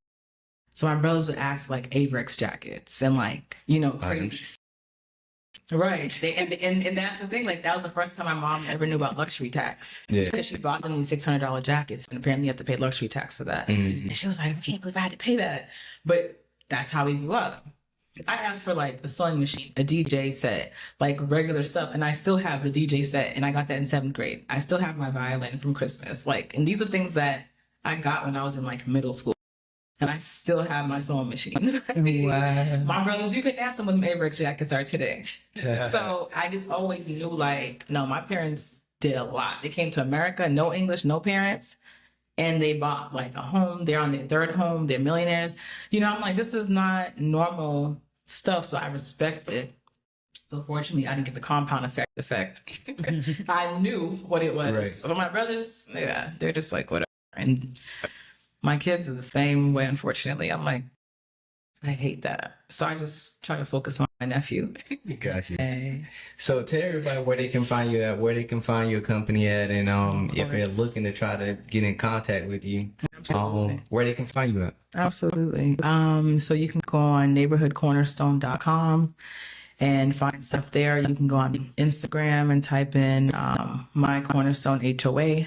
So my brothers would ask, like, Avrex jackets and, like, crazy. Right. And that's the thing. Like, that was the first time my mom ever knew about luxury tax. Yeah. Because she bought them these $600 jackets. And apparently you have to pay luxury tax for that. And she was like, I can't believe I had to pay that. But that's how we grew up. I asked for like a sewing machine, a DJ set, like regular stuff. And I still have the DJ set. And I got that in 7th grade. I still have my violin from Christmas. And these are things that I got when I was in like middle school. And I still have my sewing machine. Wow. My brothers, you could ask them what Avrex jackets are today. So I just always knew no, my parents did a lot. They came to America, no English, no parents. And they bought like a home. They're on their 3rd home. They're millionaires. I'm like, this is not normal stuff. So I respect it. So fortunately, I didn't get the compound effect. I knew what it was. Right. So my brothers, yeah, they're just like, whatever. And my kids are the same way, unfortunately. I'm like, I hate that. So I just try to focus on my nephew. Got you. Hey. So tell everybody where they can find you at, where they can find your company at, and if they're looking to try to get in contact with you, where they can find you at. Absolutely. So you can go on neighborhoodcornerstone.com and find stuff there. You can go on Instagram and type in my Cornerstone HOA,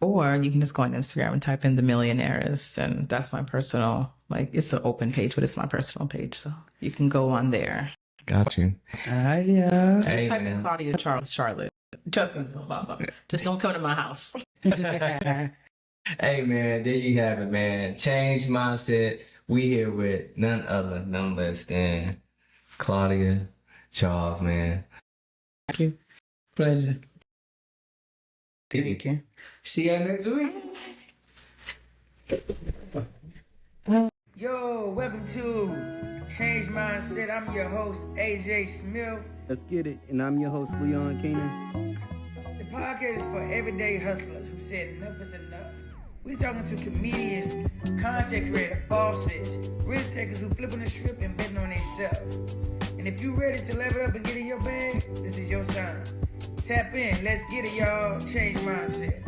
or you can just go on Instagram and type in The Millionaires, and that's my personal, like, it's an open page, but it's my personal page, so you can go on there. Got you. Yeah. Just type in Claudia Charles Charlotte. Just don't come to my house. Hey man, there you have it, man. Change mindset. We here with none other, none less than Claudia Charles, man. Thank you. Pleasure. Thank you. See y'all next week. Yo, welcome to Change Mindset. I'm your host, AJ Smith. Let's get it. And I'm your host, Leon Keenan. The podcast is for everyday hustlers who said enough is enough. We're talking to comedians, content creators, bosses, risk takers who flip on the script and betting on themselves. And if you're ready to level up and get in your bag, this is your time. Tap in. Let's get it, y'all. Change mindset.